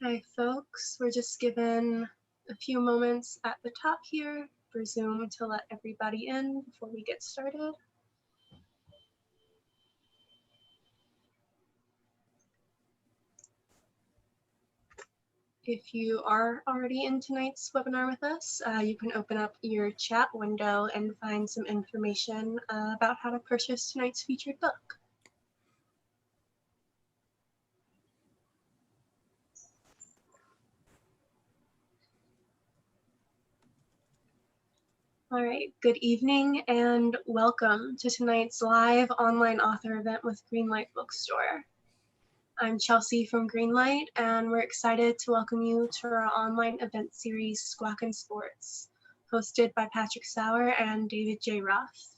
Hi folks, we're just given a few moments at the top here for Zoom to let everybody in before we get started. If you are already in tonight's webinar with us, you can open up your chat window and find some information about how to purchase tonight's featured book. All right, good evening and welcome to tonight's live online author event with Greenlight Bookstore. I'm Chelsea from Greenlight, and we're excited to welcome you to our online event series, Squawkin Sports, hosted by Patrick Sauer and David J. Roth.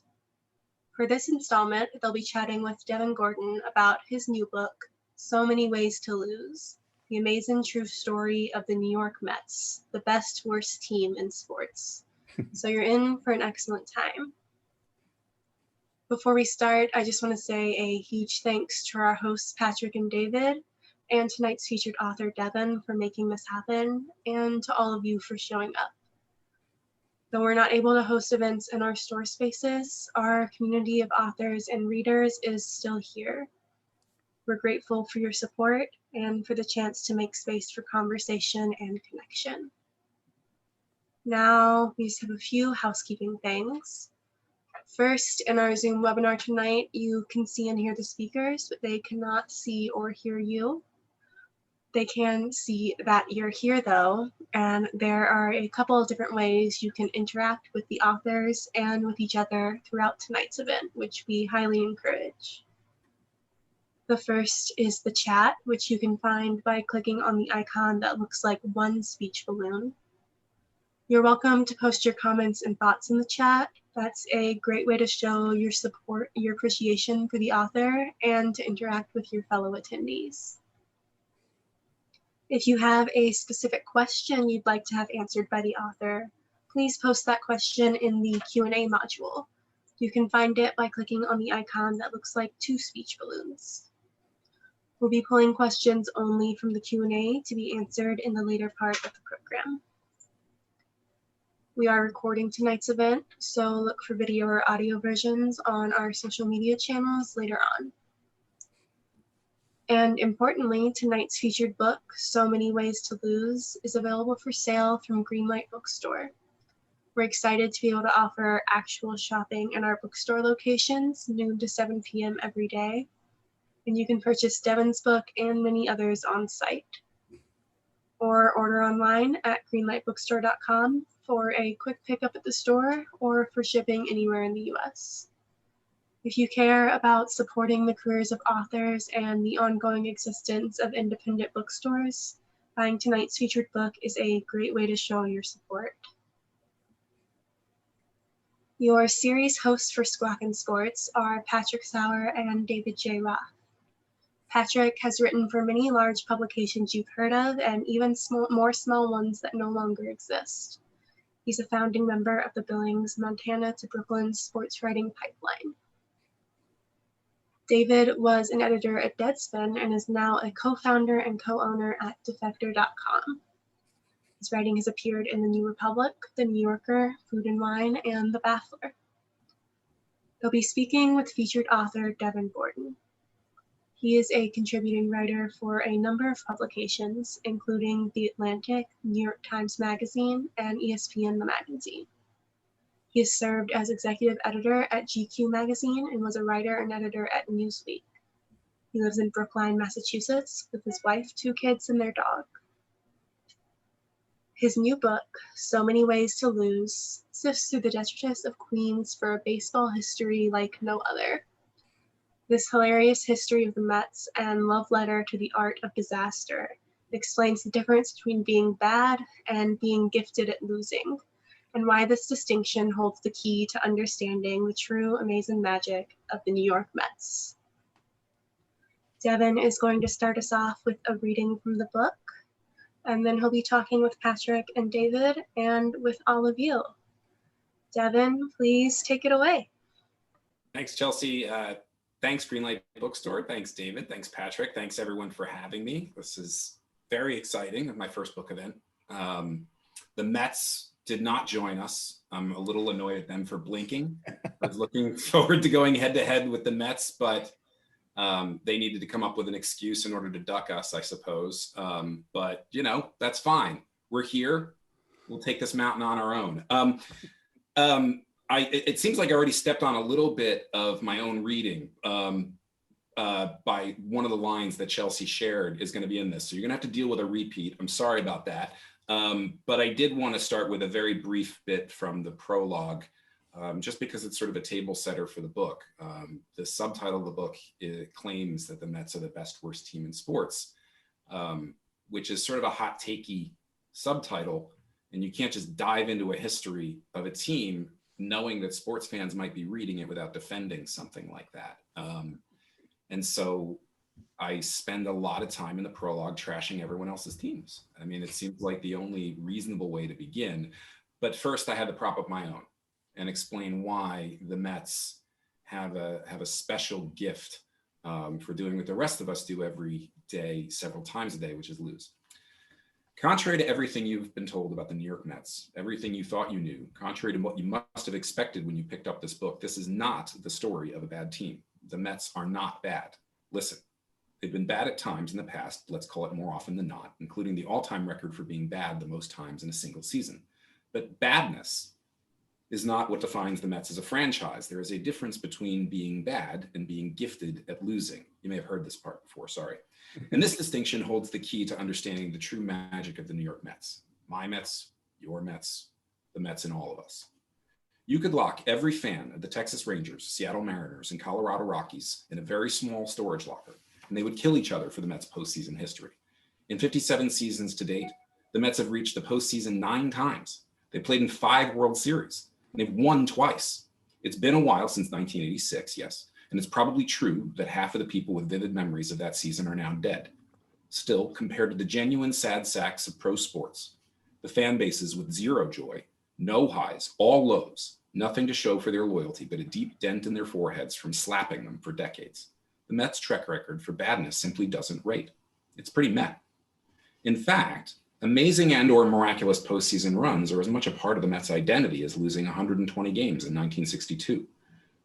For this installment, they'll be chatting with Devin Gordon about his new book, So Many Ways to Lose, the amazing true story of the New York Mets, the best worst team in sports. So you're in for an excellent time. Before we start, I just want to say a huge thanks to our hosts, Patrick and David, and tonight's featured author, Devin, for making this happen, and to all of you for showing up. Though we're not able to host events in our store spaces, our community of authors and readers is still here. We're grateful for your support and for the chance to make space for conversation and connection. Now, we just have a few housekeeping things. First, in our Zoom webinar tonight, you can see and hear the speakers, but they cannot see or hear you. They can see that you're here though, and there are a couple of different ways you can interact with the authors and with each other throughout tonight's event, which we highly encourage. The first is the chat, which you can find by clicking on the icon that looks like one speech balloon. You're welcome to post your comments and thoughts in the chat. That's a great way to show your support, your appreciation for the author, and to interact with your fellow attendees. If you have a specific question you'd like to have answered by the author, please post that question in the Q&A module. You can find it by clicking on the icon that looks like two speech balloons. We'll be pulling questions only from the Q&A to be answered in the later part of the program. We are recording tonight's event, so look for video or audio versions on our social media channels later on. And importantly, tonight's featured book, So Many Ways to Lose, is available for sale from Greenlight Bookstore. We're excited to be able to offer actual shopping in our bookstore locations, noon to 7 p.m. every day. And you can purchase Devin's book and many others on site. Or order online at greenlightbookstore.com for a quick pickup at the store or for shipping anywhere in the US. If you care about supporting the careers of authors and the ongoing existence of independent bookstores, buying tonight's featured book is a great way to show your support. Your series hosts for Squawkin Sports are Patrick Sauer and David J. Roth. Patrick has written for many large publications you've heard of and even more small ones that no longer exist. He's a founding member of the Billings, Montana to Brooklyn sports writing pipeline. David was an editor at Deadspin and is now a co-founder and co-owner at defector.com. His writing has appeared in The New Republic, The New Yorker, Food and Wine, and The Baffler. They'll be speaking with featured author Devin Gordon. He is a contributing writer for a number of publications, including The Atlantic, New York Times Magazine, and ESPN The Magazine. He has served as executive editor at GQ Magazine and was a writer and editor at Newsweek. He lives in Brookline, Massachusetts, with his wife, 2 kids, and their dog. His new book, So Many Ways to Lose, sifts through the detritus of Queens for a baseball history like no other. This hilarious history of the Mets and love letter to the art of disaster explains the difference between being bad and being gifted at losing, and why this distinction holds the key to understanding the true amazing magic of the New York Mets. Devin is going to start us off with a reading from the book, and then he'll be talking with Patrick and David and with all of you. Devin, please take it away. Thanks, Chelsea. Thanks, Greenlight Bookstore. Thanks, David. Thanks, Patrick. Thanks, everyone, for having me. This is very exciting. My first book event. The Mets did not join us. I'm a little annoyed at them for blinking. I was looking forward to going head to head with the Mets, but they needed to come up with an excuse in order to duck us, I suppose. But that's fine. We're here. We'll take this mountain on our own. It seems like I already stepped on a little bit of my own reading by one of the lines that Chelsea shared is going to be in this. So you're going to have to deal with a repeat. I'm sorry about that. But I did want to start with a very brief bit from the prologue, just because it's sort of a table setter for the book. The subtitle of the book claims that the Mets are the best worst team in sports, which is sort of a hot takey subtitle. And you can't just dive into a history of a team knowing that sports fans might be reading it without defending something like that. And so I spend a lot of time in the prologue trashing everyone else's teams. I mean, it seems like the only reasonable way to begin. But first I had to prop up my own and explain why the Mets have a special gift for doing what the rest of us do every day, several times a day, which is lose. Contrary to everything you've been told about the New York Mets, everything you thought you knew, contrary to what you must have expected when you picked up this book, this is not the story of a bad team. The Mets are not bad. Listen, they've been bad at times in the past, let's call it more often than not, including the all-time record for being bad the most times in a single season. But badness is not what defines the Mets as a franchise. There is a difference between being bad and being gifted at losing. You may have heard this part before, sorry. And this distinction holds the key to understanding the true magic of the New York Mets. My Mets, your Mets, the Mets in all of us. You could lock every fan of the Texas Rangers, Seattle Mariners, and Colorado Rockies in a very small storage locker, and they would kill each other for the Mets' postseason history. In 57 seasons to date, the Mets have reached the postseason 9 times. They played in 5 World Series, and they've won twice. It's been a while since 1986, yes, and it's probably true that half of the people with vivid memories of that season are now dead. Still, compared to the genuine sad sacks of pro sports, the fan bases with zero joy, no highs, all lows, nothing to show for their loyalty but a deep dent in their foreheads from slapping them for decades. The Mets' track record for badness simply doesn't rate. It's pretty Met. In fact, amazing and or miraculous postseason runs are as much a part of the Mets' identity as losing 120 games in 1962.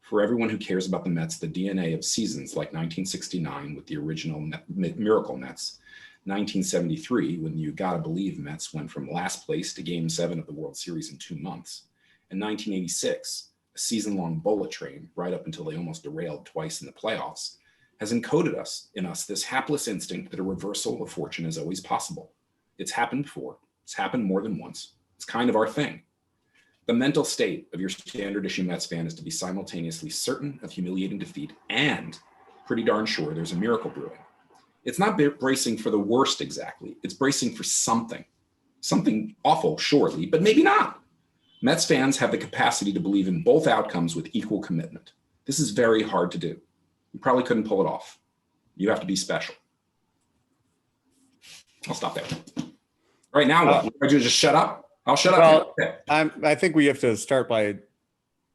For everyone who cares about the Mets, the DNA of seasons like 1969 with the original Miracle Mets, 1973 when you gotta believe Mets went from last place to Game 7 of the World Series in 2 months, and 1986, a season-long bullet train right up until they almost derailed twice in the playoffs, has encoded in us this hapless instinct that a reversal of fortune is always possible. It's happened before. It's happened more than once. It's kind of our thing. The mental state of your standard issue Mets fan is to be simultaneously certain of humiliating defeat and pretty darn sure there's a miracle brewing. It's not bracing for the worst exactly. It's bracing for something. Something awful, surely, but maybe not. Mets fans have the capacity to believe in both outcomes with equal commitment. This is very hard to do. You probably couldn't pull it off. You have to be special. I'll stop there. All right, now what? Would you just shut up? I'll shut up. Okay. I think we have to start by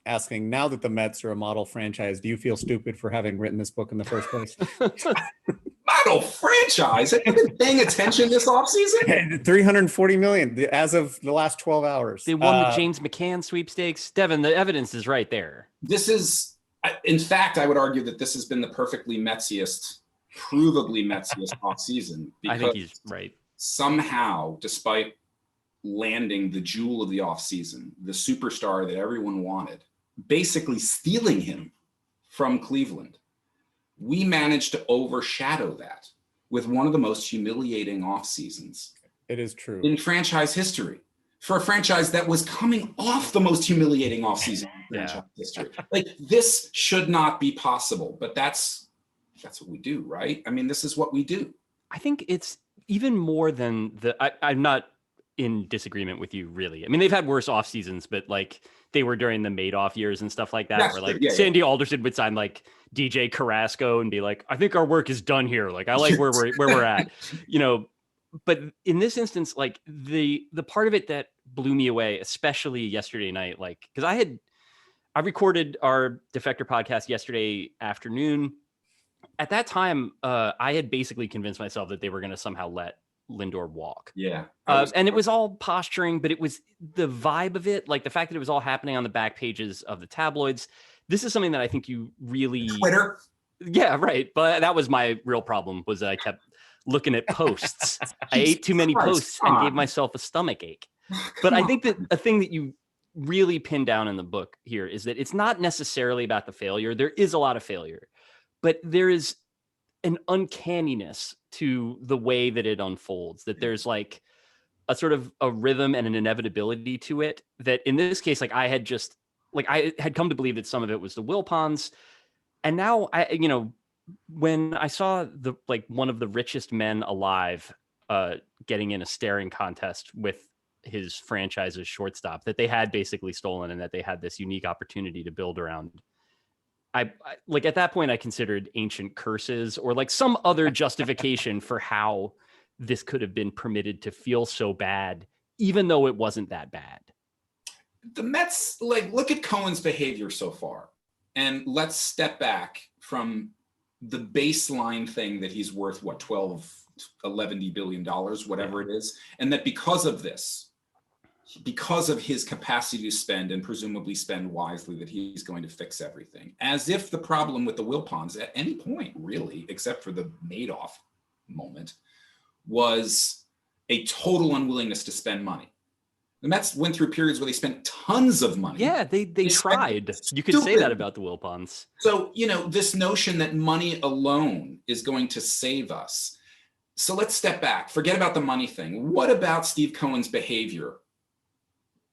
asking, now that the Mets are a model franchise, do you feel stupid for having written this book in the first place? Model franchise? Have you been paying attention this offseason? $340 million as of the last 12 hours. They won the James McCann sweepstakes. Devin, the evidence is right there. This is, in fact, I would argue that this has been the perfectly Metsiest, provably Metsiest offseason. I think he's right. Somehow, despite landing the jewel of the offseason, the superstar that everyone wanted, basically stealing him from Cleveland, we managed to overshadow that with one of the most humiliating off seasons. It is true. In franchise history, for a franchise that was coming off the most humiliating off season in franchise history. Like, this should not be possible, but that's what we do, right? I mean, this is what we do. I think it's even more than I'm not in disagreement with you, really. I mean, they've had worse off seasons, but like they were during the Madoff years and stuff like that, That's where like true. Sandy Alderson would sign like DJ Carrasco and be like, I think our work is done here. Like, I like where we're at, you know. But in this instance, like the part of it that blew me away, especially yesterday night, like, because I recorded our Defector podcast yesterday afternoon. At that time, I had basically convinced myself that they were going to somehow let Lindor walk. Yeah. And it was all posturing, but it was the vibe of it, like the fact that it was all happening on the back pages of the tabloids. This is something that I think you really Twitter. Yeah, right. But that was my real problem, was that I kept looking at posts. I ate too many posts and gave myself a stomach ache. But I think that a thing that you really pin down in the book here is that it's not necessarily about the failure. There is a lot of failure, but there is an uncanniness to the way that it unfolds, that there's like a sort of a rhythm and an inevitability to it that in this case, like I had come to believe that some of it was the Wilpons. And now when I saw one of the richest men alive getting in a staring contest with his franchise's shortstop that they had basically stolen, and that they had this unique opportunity to build around, I like at that point I considered ancient curses or like some other justification for how this could have been permitted to feel so bad, even though it wasn't that bad. The Mets, look at Cohen's behavior so far, and let's step back from the baseline thing that he's worth, what, $11 billion, whatever it is. And that because of this, because of his capacity to spend and presumably spend wisely, that he's going to fix everything. As if the problem with the Wilpons at any point, really, except for the Madoff moment, was a total unwillingness to spend money. The Mets went through periods where they spent tons of money. Yeah, they tried. You could say that about the Wilpons. So, this notion that money alone is going to save us. So let's step back. Forget about the money thing. What about Steve Cohen's behavior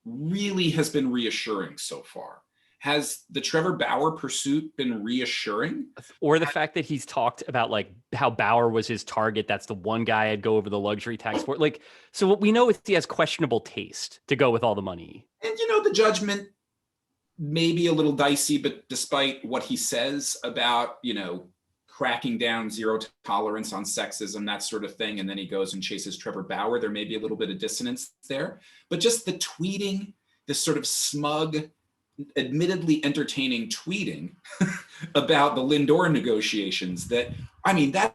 really has been reassuring so far? Has the Trevor Bauer pursuit been reassuring? Or the fact that he's talked about like how Bauer was his target. That's the one guy I'd go over the luxury tax for. Like, so what we know is he has questionable taste to go with all the money. And the judgment may be a little dicey, but despite what he says about, cracking down, zero tolerance on sexism, that sort of thing, and then he goes and chases Trevor Bauer, there may be a little bit of dissonance there. But just the tweeting, this sort of smug, admittedly entertaining tweeting about the Lindor negotiations, that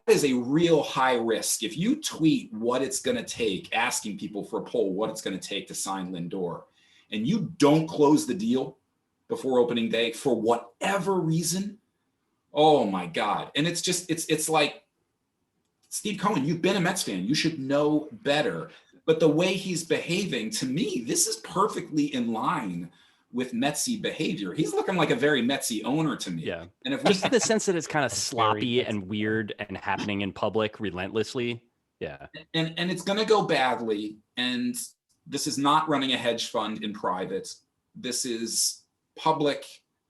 is a real high risk. If you tweet what it's going to take, asking people for a poll what it's going to take to sign Lindor, and you don't close the deal before opening day for whatever reason, oh my God. And it's like, Steve Cohen, you've been a Mets fan, you should know better. But the way he's behaving, to me, this is perfectly in line with Metsy behavior. He's looking like a very Metsy owner to me. Yeah. And if just the sense that it's kind of sloppy and weird and happening in public relentlessly. Yeah. And it's going to go badly. And this is not running a hedge fund in private. This is public.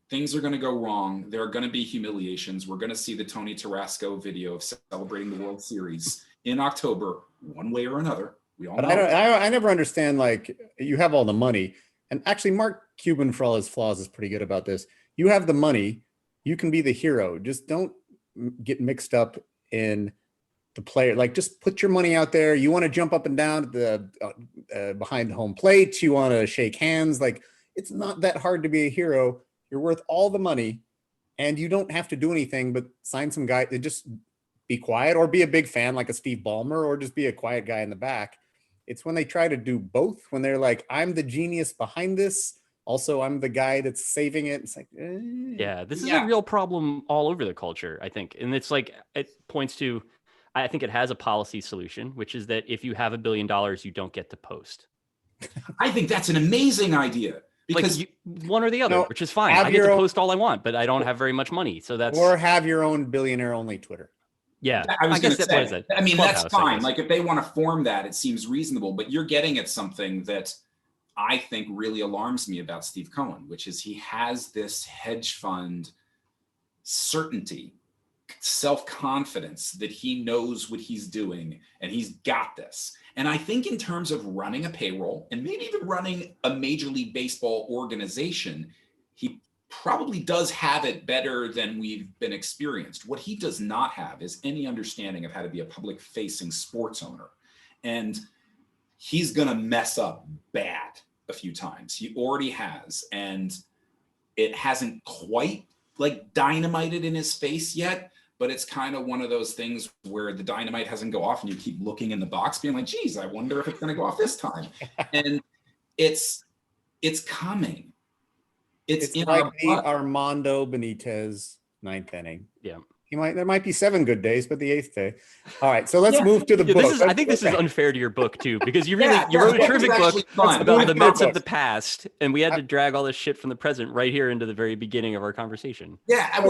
Things are going to go wrong. There are going to be humiliations. We're going to see the Tony Tarasco video of celebrating the World Series in October, one way or another. We all know. I never understand, like, you have all the money. And actually, Mark Cuban, for all his flaws, is pretty good about this. You have the money. You can be the hero. Just don't get mixed up in the player. Like, just put your money out there. You want to jump up and down the behind the home plate. You want to shake hands. Like, it's not that hard to be a hero. You're worth all the money, and you don't have to do anything but sign some guy. Just be quiet, or be a big fan like a Steve Ballmer, or just be a quiet guy in the back. It's when they try to do both, when they're like, I'm the genius behind this. Also, I'm the guy that's saving it. It's like, yeah, this is a real problem all over the culture, I think. And it's like, it points to, I think it has a policy solution, which is that if you have $1 billion, you don't get to post. I think that's an amazing idea. Because one or the other, which is fine. I get to post all I want, but I don't have very much money. So that's. Or have your own billionaire only Twitter. Yeah, I guess that was it. I mean, that's fine. Like, if they want to form that, it seems reasonable. But you're getting at something that I think really alarms me about Steve Cohen, which is he has this hedge fund certainty, self-confidence that he knows what he's doing and he's got this. And I think in terms of running a payroll and maybe even running a Major League Baseball organization, he probably does have it better than we've been experienced. What he does not have is any understanding of how to be a public-facing sports owner. And he's going to mess up bad a few times. He already has. And it hasn't quite like dynamited in his face yet, but it's kind of one of those things where the dynamite hasn't go off and you keep looking in the box being like, geez, I wonder if it's going to go off this time. And it's coming. It's in like our the blood. Armando Benitez ninth inning. Yeah. There might be 7 good days, but the 8th day. All right, so let's move to the book. I think this is unfair to your book too, because you wrote a terrific book about the Mets of the past, and we had to drag all this shit from the present right here into the very beginning of our conversation. Yeah, and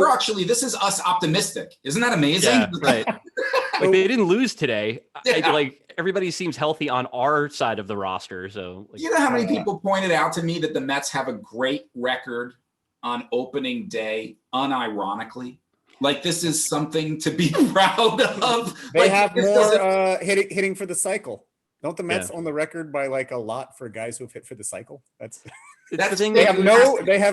this is us optimistic. Isn't that amazing? Yeah, right. Like they didn't lose today. Like everybody seems healthy on our side of the roster. So you know how many people pointed out to me that the Mets have a great record on opening day, unironically? Like this is something to be proud of. They have more hitting for the cycle. Don't the Mets own the record by like a lot for guys who have hit for the cycle? That's the thing. They have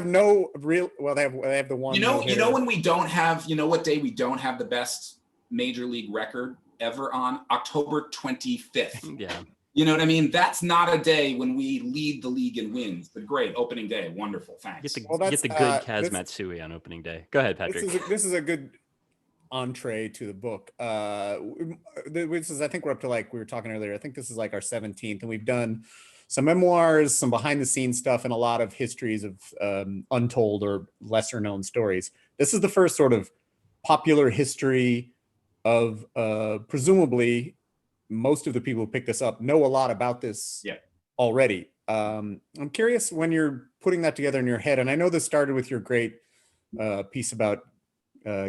no real. Well, they have the one. You know when we don't have. You know what day we don't have the best major league record ever on? October 25th. Yeah. You know what I mean? That's not a day when we lead the league in wins. But great opening day, wonderful. Thanks. Get the good Kaz Matsui on opening day. Go ahead, Patrick. This is a good entree to the book. This is, I think we're up to, like we were talking earlier, I think this is like our 17th, and we've done some memoirs, some behind the scenes stuff, and a lot of histories of untold or lesser known stories. This is the first sort of popular history of presumably most of the people who pick this up know a lot about this already. I'm curious when you're putting that together in your head, and I know this started with your great piece about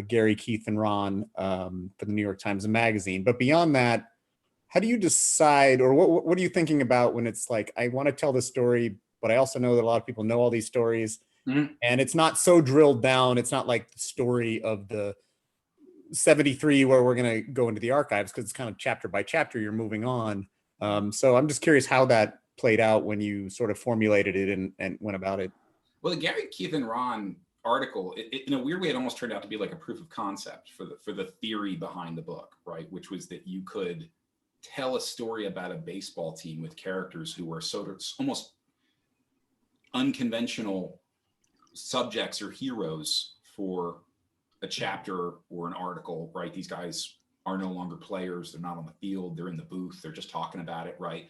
Gary, Keith, and Ron for the New York Times Magazine. But beyond that, how do you decide, or what are you thinking about when it's like, I want to tell this story, but I also know that a lot of people know all these stories, and it's not so drilled down. It's not like the story of the 73 where we're going to go into the archives, because it's kind of chapter by chapter, you're moving on. So I'm just curious how that played out when you sort of formulated it and went about it. Well, the Gary, Keith, and Ron article, in a weird way, it almost turned out to be like a proof of concept for the theory behind the book, right? Which was that you could tell a story about a baseball team with characters who were sort of almost unconventional subjects or heroes for a chapter or an article, right? These guys are no longer players. They're not on the field. They're in the booth. They're just talking about it, right?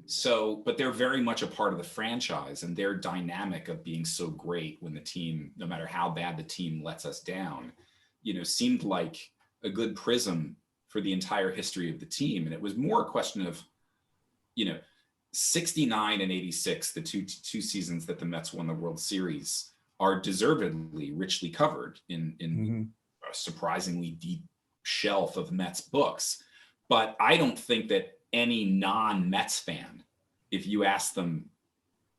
So, but they're very much a part of the franchise, and their dynamic of being so great when the team, no matter how bad the team lets us down, seemed like a good prism for the entire history of the team. And it was more a question of, 69 and 86, the two seasons that the Mets won the World Series, are deservedly richly covered in a surprisingly deep shelf of Mets books. But I don't think that any non-Mets fan, if you ask them,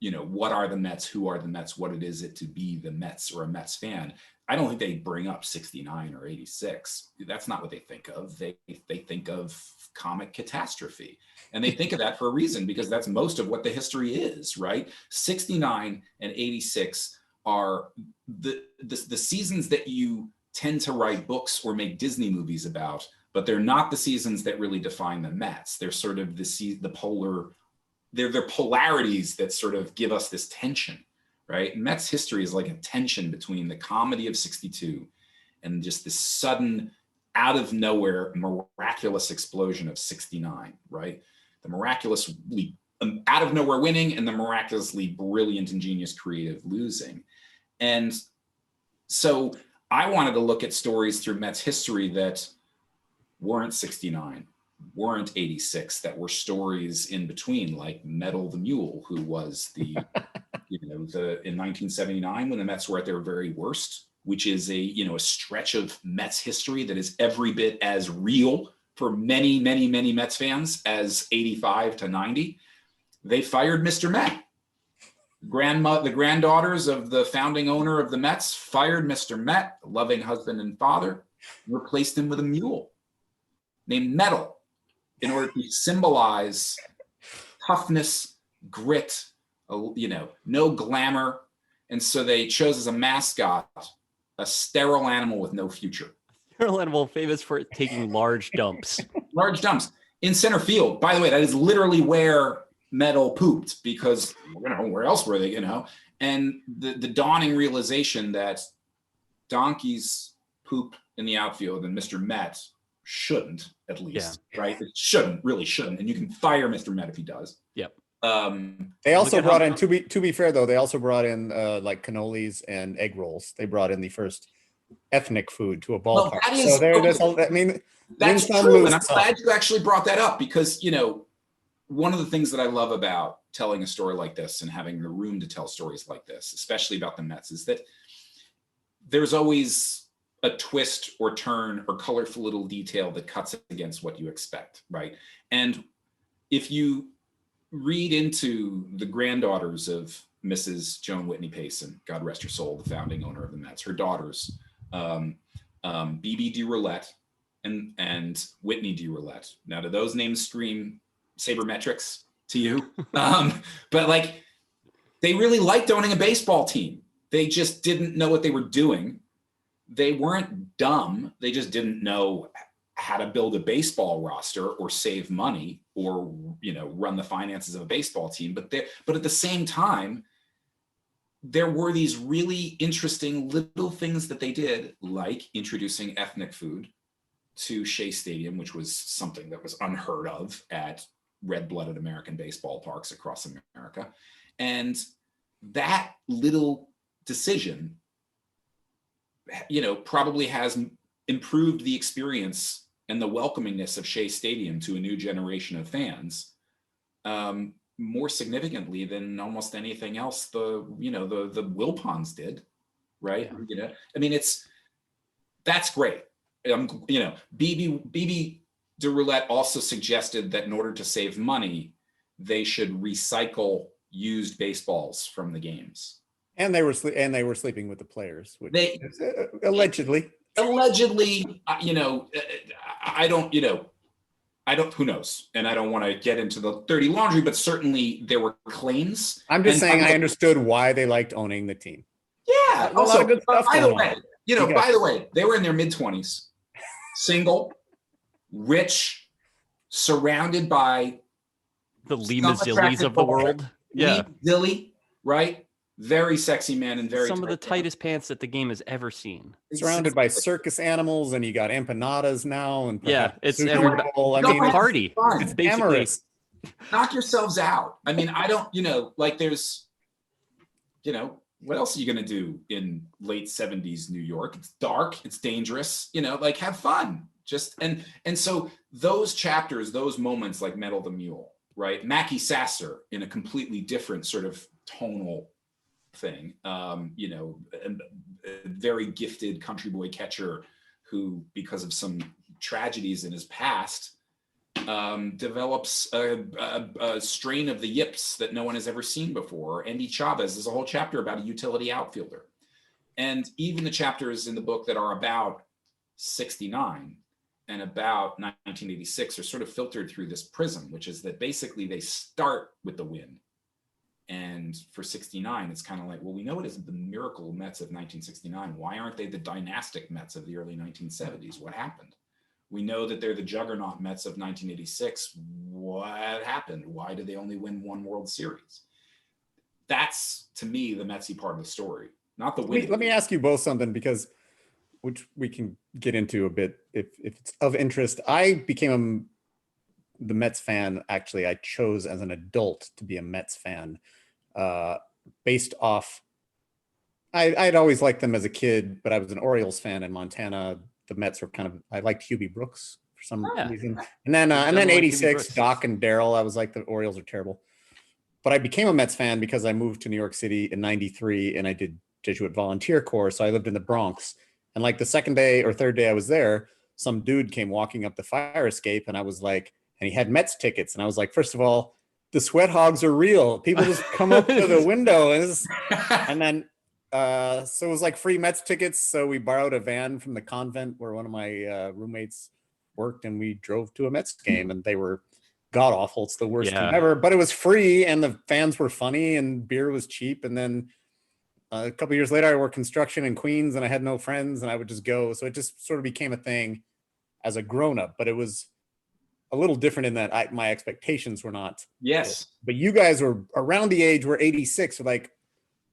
what are the Mets, who are the Mets, what it is to be the Mets or a Mets fan, I don't think they bring up 69 or 86. That's not what they think of. They think of comic catastrophe. And they think of that for a reason, because that's most of what the history is, right? 69 and 86 are the seasons that you tend to write books or make Disney movies about, but they're not the seasons that really define the Mets. They're sort of they're polarities that sort of give us this tension, right? Mets history is like a tension between the comedy of 62 and just this sudden, out of nowhere, miraculous explosion of 69, right? The miraculously out of nowhere winning and the miraculously brilliant, ingenious, creative losing. And so I wanted to look at stories through Mets history that weren't 69, weren't 86, that were stories in between, like Metal the Mule, who was the, in 1979 when the Mets were at their very worst, which is a stretch of Mets history that is every bit as real for many, many, many Mets fans as 85 to 90. They fired Mr. Met. The granddaughters of the founding owner of the Mets fired Mr. Met, a loving husband and father, and replaced him with a mule named Metal in order to symbolize toughness, grit, no glamour. And so they chose as a mascot a sterile animal with no future. Sterile animal famous for taking large dumps. Large dumps in center field. By the way, that is literally where Metal pooped, because where else were they? And the dawning realization that donkeys poop in the outfield, and Mr. Met shouldn't, at least, right? It really shouldn't. And you can fire Mr. Met if he does. Yep. They also brought in, to be fair though, they also brought in like cannolis and egg rolls. They brought in the first ethnic food to a ballpark. Well, that is, so there's I mean, that's true. And I'm glad you actually brought that up, because, you know, one of the things that I love about telling a story like this and having the room to tell stories like this, especially about the Mets, is that there's always a twist or turn or colorful little detail that cuts against what you expect, right? And if you read into the granddaughters of Mrs. Joan Whitney Payson, God rest her soul, the founding owner of the Mets, her daughters, BB DeRoulette and Whitney DeRoulette. Now, do those names scream sabermetrics to you? But like, they really liked owning a baseball team. They just didn't know what they were doing. They weren't dumb. They just didn't know how to build a baseball roster or save money or, you know, run the finances of a baseball team. But at the same time, there were these really interesting little things that they did, like introducing ethnic food to Shea Stadium, which was something that was unheard of at red-blooded American baseball parks across America. And that little decision, you know, probably has improved the experience and the welcomingness of Shea Stadium to a new generation of fans, more significantly than almost anything else the Wilpons did, right? Yeah. You know, I mean, that's great. You know, BB DeRoulette also suggested that in order to save money, they should recycle used baseballs from the games. And they were sleeping with the players, which allegedly, you know, I don't, who knows? And I don't want to get into the dirty laundry, but certainly there were claims. I'm just saying I understood why they liked owning the team. Yeah. Also, by the way, they were in their mid-20s, single, rich, surrounded by the Lee Mazzillis of the world. Yeah. Lee Mazzilli, right? Very sexy man and very some of the tightest pants that the game has ever seen. Surrounded by circus animals, and you got empanadas now, and it's everybody. I mean, party. It's basically amorous. Knock yourselves out. I mean, I don't, like there's, what else are you gonna do in late 70s New York? It's dark, it's dangerous, like have fun. Just and so those chapters, those moments like Metal the Mule, right? Mackie Sasser in a completely different sort of tonal thing, a very gifted country boy catcher who, because of some tragedies in his past, develops a strain of the yips that no one has ever seen before. Andy Chavez, there's a whole chapter about a utility outfielder. And even the chapters in the book that are about 69 and about 1986 are sort of filtered through this prism, which is that basically they start with the win. And for 69, it's kind of like, well, we know it is the miracle Mets of 1969. Why aren't they the dynastic Mets of the early 1970s? What happened? We know that they're the juggernaut Mets of 1986. What happened? Why did they only win one World Series? That's, to me, the Metsy part of the story, not the win. Let me ask you both something, which we can get into a bit if it's of interest. I became the Mets fan. Actually, I chose as an adult to be a Mets fan, based off. I'd always liked them as a kid, but I was an Orioles fan in Montana. The Mets were I liked Hubie Brooks for some reason. And then 86, Doc and Darryl, I was like, the Orioles are terrible. But I became a Mets fan because I moved to New York City in 93 and I did Jesuit volunteer corps. So I lived in the Bronx. And like the second day or third day I was there, some dude came walking up the fire escape and I was like, and he had Mets tickets. And I was like, first of all, the sweat hogs are real. People just come up to the window. And then, so it was like free Mets tickets. So we borrowed a van from the convent where one of my roommates worked, and we drove to a Mets game, and they were god awful. It's the worst team ever, but it was free, and the fans were funny, and beer was cheap. And then a couple of years later, I worked construction in Queens, and I had no friends, and I would just go. So it just sort of became a thing as a grown up, but it was a little different in that my expectations were not. Yes. But you guys were around the age where 86 were like,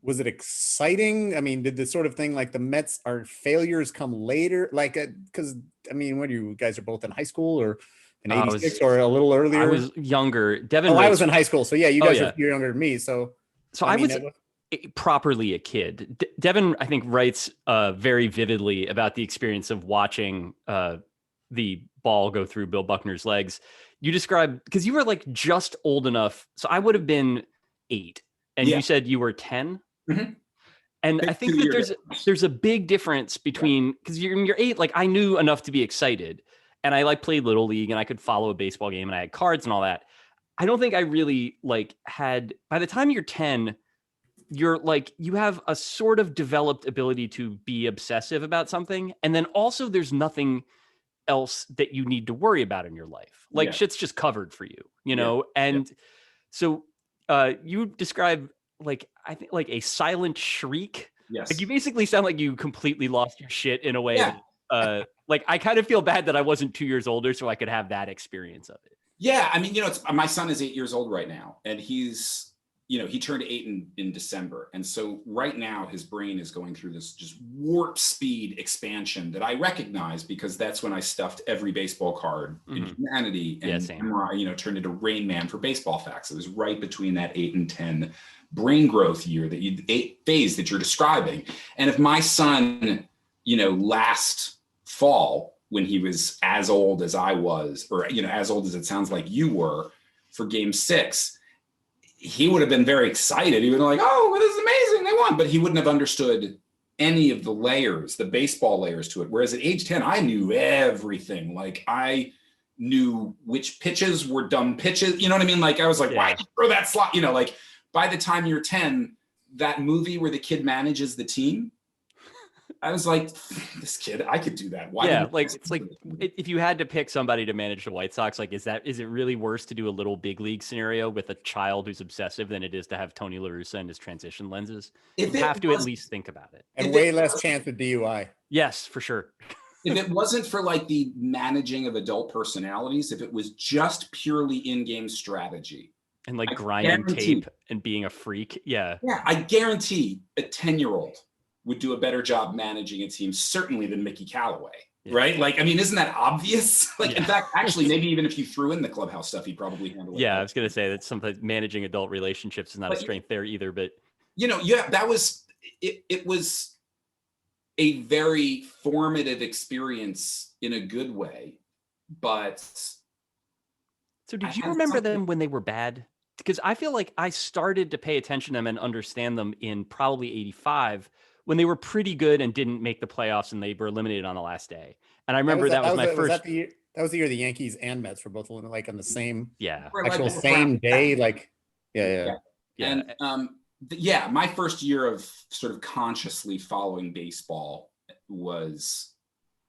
was it exciting? I mean, did the sort of thing like the Mets are failures come later? Like, because I mean, when you guys are both in high school or in '86 or a little earlier? I was younger. Devin. I was in high school, so yeah, you guys are younger than me. So I was properly a kid. Devin, I think, writes very vividly about the experience of watching the ball go through Bill Buckner's legs. You described, because you were like just old enough, so I would have been 8, and you said you were 10. Mm-hmm. And I think that there's a big difference between, because you're 8, like I knew enough to be excited, and I like played Little League, and I could follow a baseball game, and I had cards and all that. I don't think I really like had, by the time you're 10, you're like, you have a sort of developed ability to be obsessive about something. And then also there's nothing else that you need to worry about in your life. Like shit's just covered for you, you know? And so you describe like, I think like a silent shriek. Yes. Like you basically sound like you completely lost your shit in a way that, like, I kind of feel bad that I wasn't 2 years older so I could have that experience of it. Yeah. I mean, my son is 8 years old right now, and he's, he turned 8 in December. And so right now his brain is going through this just warp speed expansion that I recognize, because that's when I stuffed every baseball card in humanity and turned into Rain Man for baseball facts. It was right between that 8 and 10 brain growth year phase that you're describing. And if my son, last fall, when he was as old as I was, or, as old as it sounds like you were for Game 6, he would have been very excited. He would have been like, oh, this is amazing, they won. But he wouldn't have understood any of the layers, the baseball layers to it. Whereas at age 10, I knew everything. Like I knew which pitches were dumb pitches. You know what I mean? Like I was like, why did you throw that slot? Like by the time you're 10, that movie where the kid manages the team, I was like, this kid, I could do that. Why? Like it's like if you had to pick somebody to manage the White Sox, like is it really worse to do a little big league scenario with a child who's obsessive than it is to have Tony La Russa and his transition lenses? You have to at least think about it. And way less chance with DUI. Yes, for sure. If it wasn't for like the managing of adult personalities, if it was just purely in-game strategy and like grinding tape and being a freak, I guarantee a 10-year-old would do a better job managing a team, certainly, than Mickey Callaway, right? Like, I mean, isn't that obvious? Like, in fact, actually, maybe even if you threw in the clubhouse stuff, he'd probably handle it. Yeah, I was going to say that sometimes managing adult relationships is not a strength there either, but. That was, it was a very formative experience in a good way, but. So did you remember them when they were bad? Because I feel like I started to pay attention to them and understand them in probably 85, when they were pretty good and didn't make the playoffs and they were eliminated on the last day. And I remember that was my first. That was the year the Yankees and Mets were both like on the same, like same day. Like, And my first year of sort of consciously following baseball was,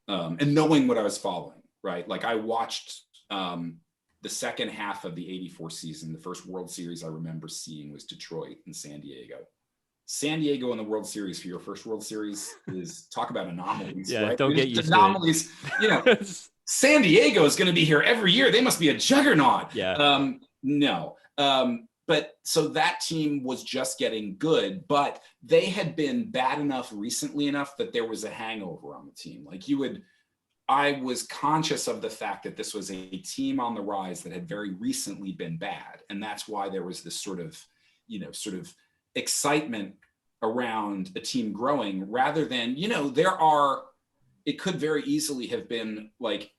and knowing what I was following, right? Like I watched the second half of the 84 season. The first World Series I remember seeing was Detroit and San Diego. San Diego in the World Series for your first World Series is, talk about anomalies. Yeah, right? Don't get used anomalies. To it. San Diego is going to be here every year. They must be a juggernaut. Yeah. No. But so that team was just getting good, but they had been bad enough recently enough that there was a hangover on the team. Like I was conscious of the fact that this was a team on the rise that had very recently been bad. And that's why there was this sort of excitement around a team growing, rather than, it could very easily have been like,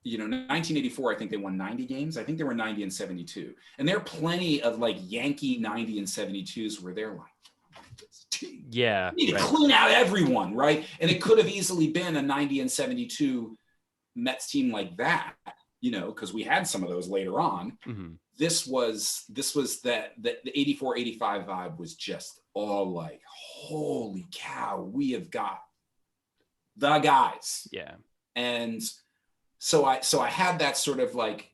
1984, I think they won 90 games. I think they were 90 and 72. And there are plenty of like Yankee 90 and 72s where they're like, you need to clean out everyone, right? And it could have easily been a 90 and 72 Mets team like that, because we had some of those later on. Mm-hmm. This was that the 84, 85 vibe was just all like, holy cow, we have got the guys. Yeah. And so I had that sort of like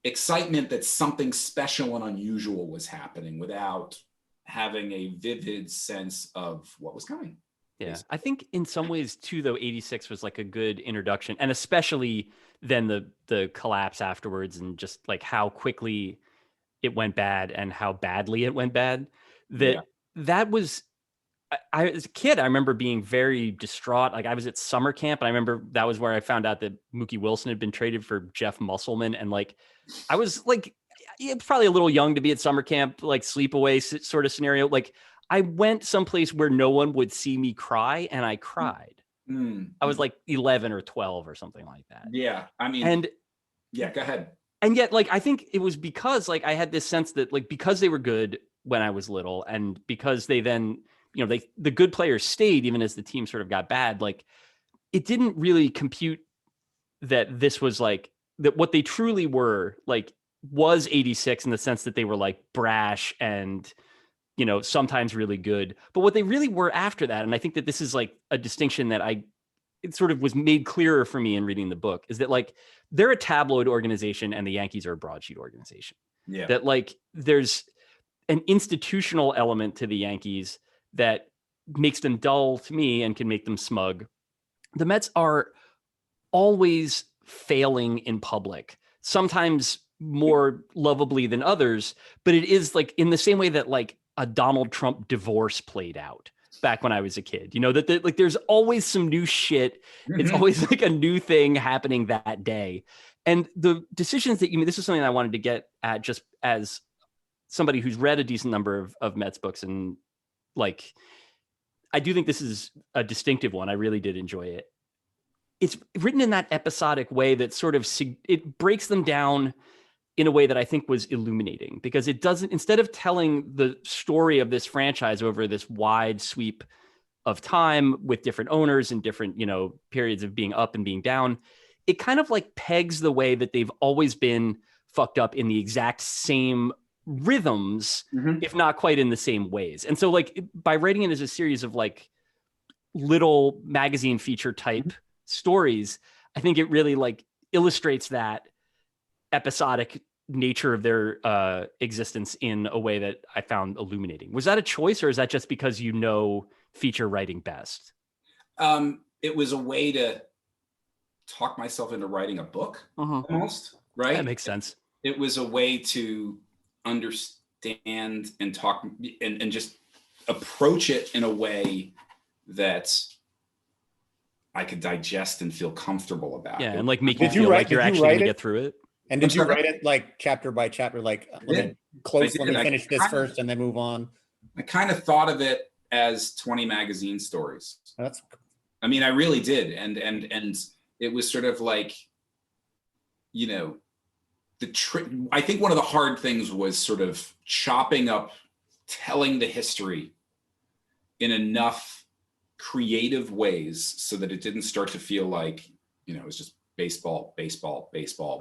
excitement that something special and unusual was happening without having a vivid sense of what was coming. Yeah. I think in some ways too, though, 86 was like a good introduction, and especially then the collapse afterwards, and just like how quickly it went bad and how badly it went bad, that that was, I as a kid, I remember being very distraught. Like I was at summer camp, and I remember that was where I found out that Mookie Wilson had been traded for Jeff Musselman. And like, I was like, probably a little young to be at summer camp, like sleepaway sort of scenario. Like I went someplace where no one would see me cry, and I cried. I was like 11 or 12 or something like that. Yeah. I mean, and yeah, go ahead. And yet, like, I think it was because like I had this sense that like, because they were good when I was little, and because they then, you know, the good players stayed even as the team sort of got bad, like it didn't really compute that this was like, that what they truly were like was 86 in the sense that they were like brash and, you know, sometimes really good. But what they really were after that, and I think that this is like a distinction that it sort of was made clearer for me in reading the book, is that like they're a tabloid organization and the Yankees are a broadsheet organization. Yeah. That like there's an institutional element to the Yankees that makes them dull to me and can make them smug. The Mets are always failing in public, sometimes more lovably than others, but it is like in the same way that like a Donald Trump divorce played out back when I was a kid, you know, that like there's always some new shit. It's always like a new thing happening that day. And the decisions that you made, this is something I wanted to get at just as somebody who's read a decent number of Mets books. And like, I do think this is a distinctive one. I really did enjoy it. It's written in that episodic way that sort of, it breaks them down in a way that I think was illuminating, because it doesn't, instead of telling the story of this franchise over this wide sweep of time with different owners and different, you know, periods of being up and being down, it kind of like pegs the way that they've always been fucked up in the exact same rhythms, if not quite in the same ways. And so like by writing it as a series of like little magazine feature type stories, I think it really like illustrates that episodic nature of their existence in a way that I found illuminating. Was that a choice, or is that just because you know feature writing best? It was a way to talk myself into writing a book, almost, right? That makes sense. It was a way to understand and talk and just approach it in a way that I could digest and feel comfortable about. Yeah, and like make you feel like you're actually going to get through it. And did you write it like chapter by chapter, like let me finish this first and then move on? I kind of thought of it as 20 magazine stories. That's, I mean, I really did. And it was sort of like, you know, I think one of the hard things was sort of chopping up, telling the history in enough creative ways so that it didn't start to feel like, you know, it was just baseball, right. baseball.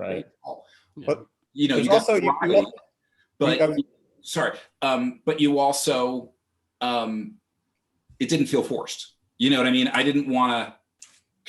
But you know, you also, but you also, it didn't feel forced. You know what I mean? I didn't want to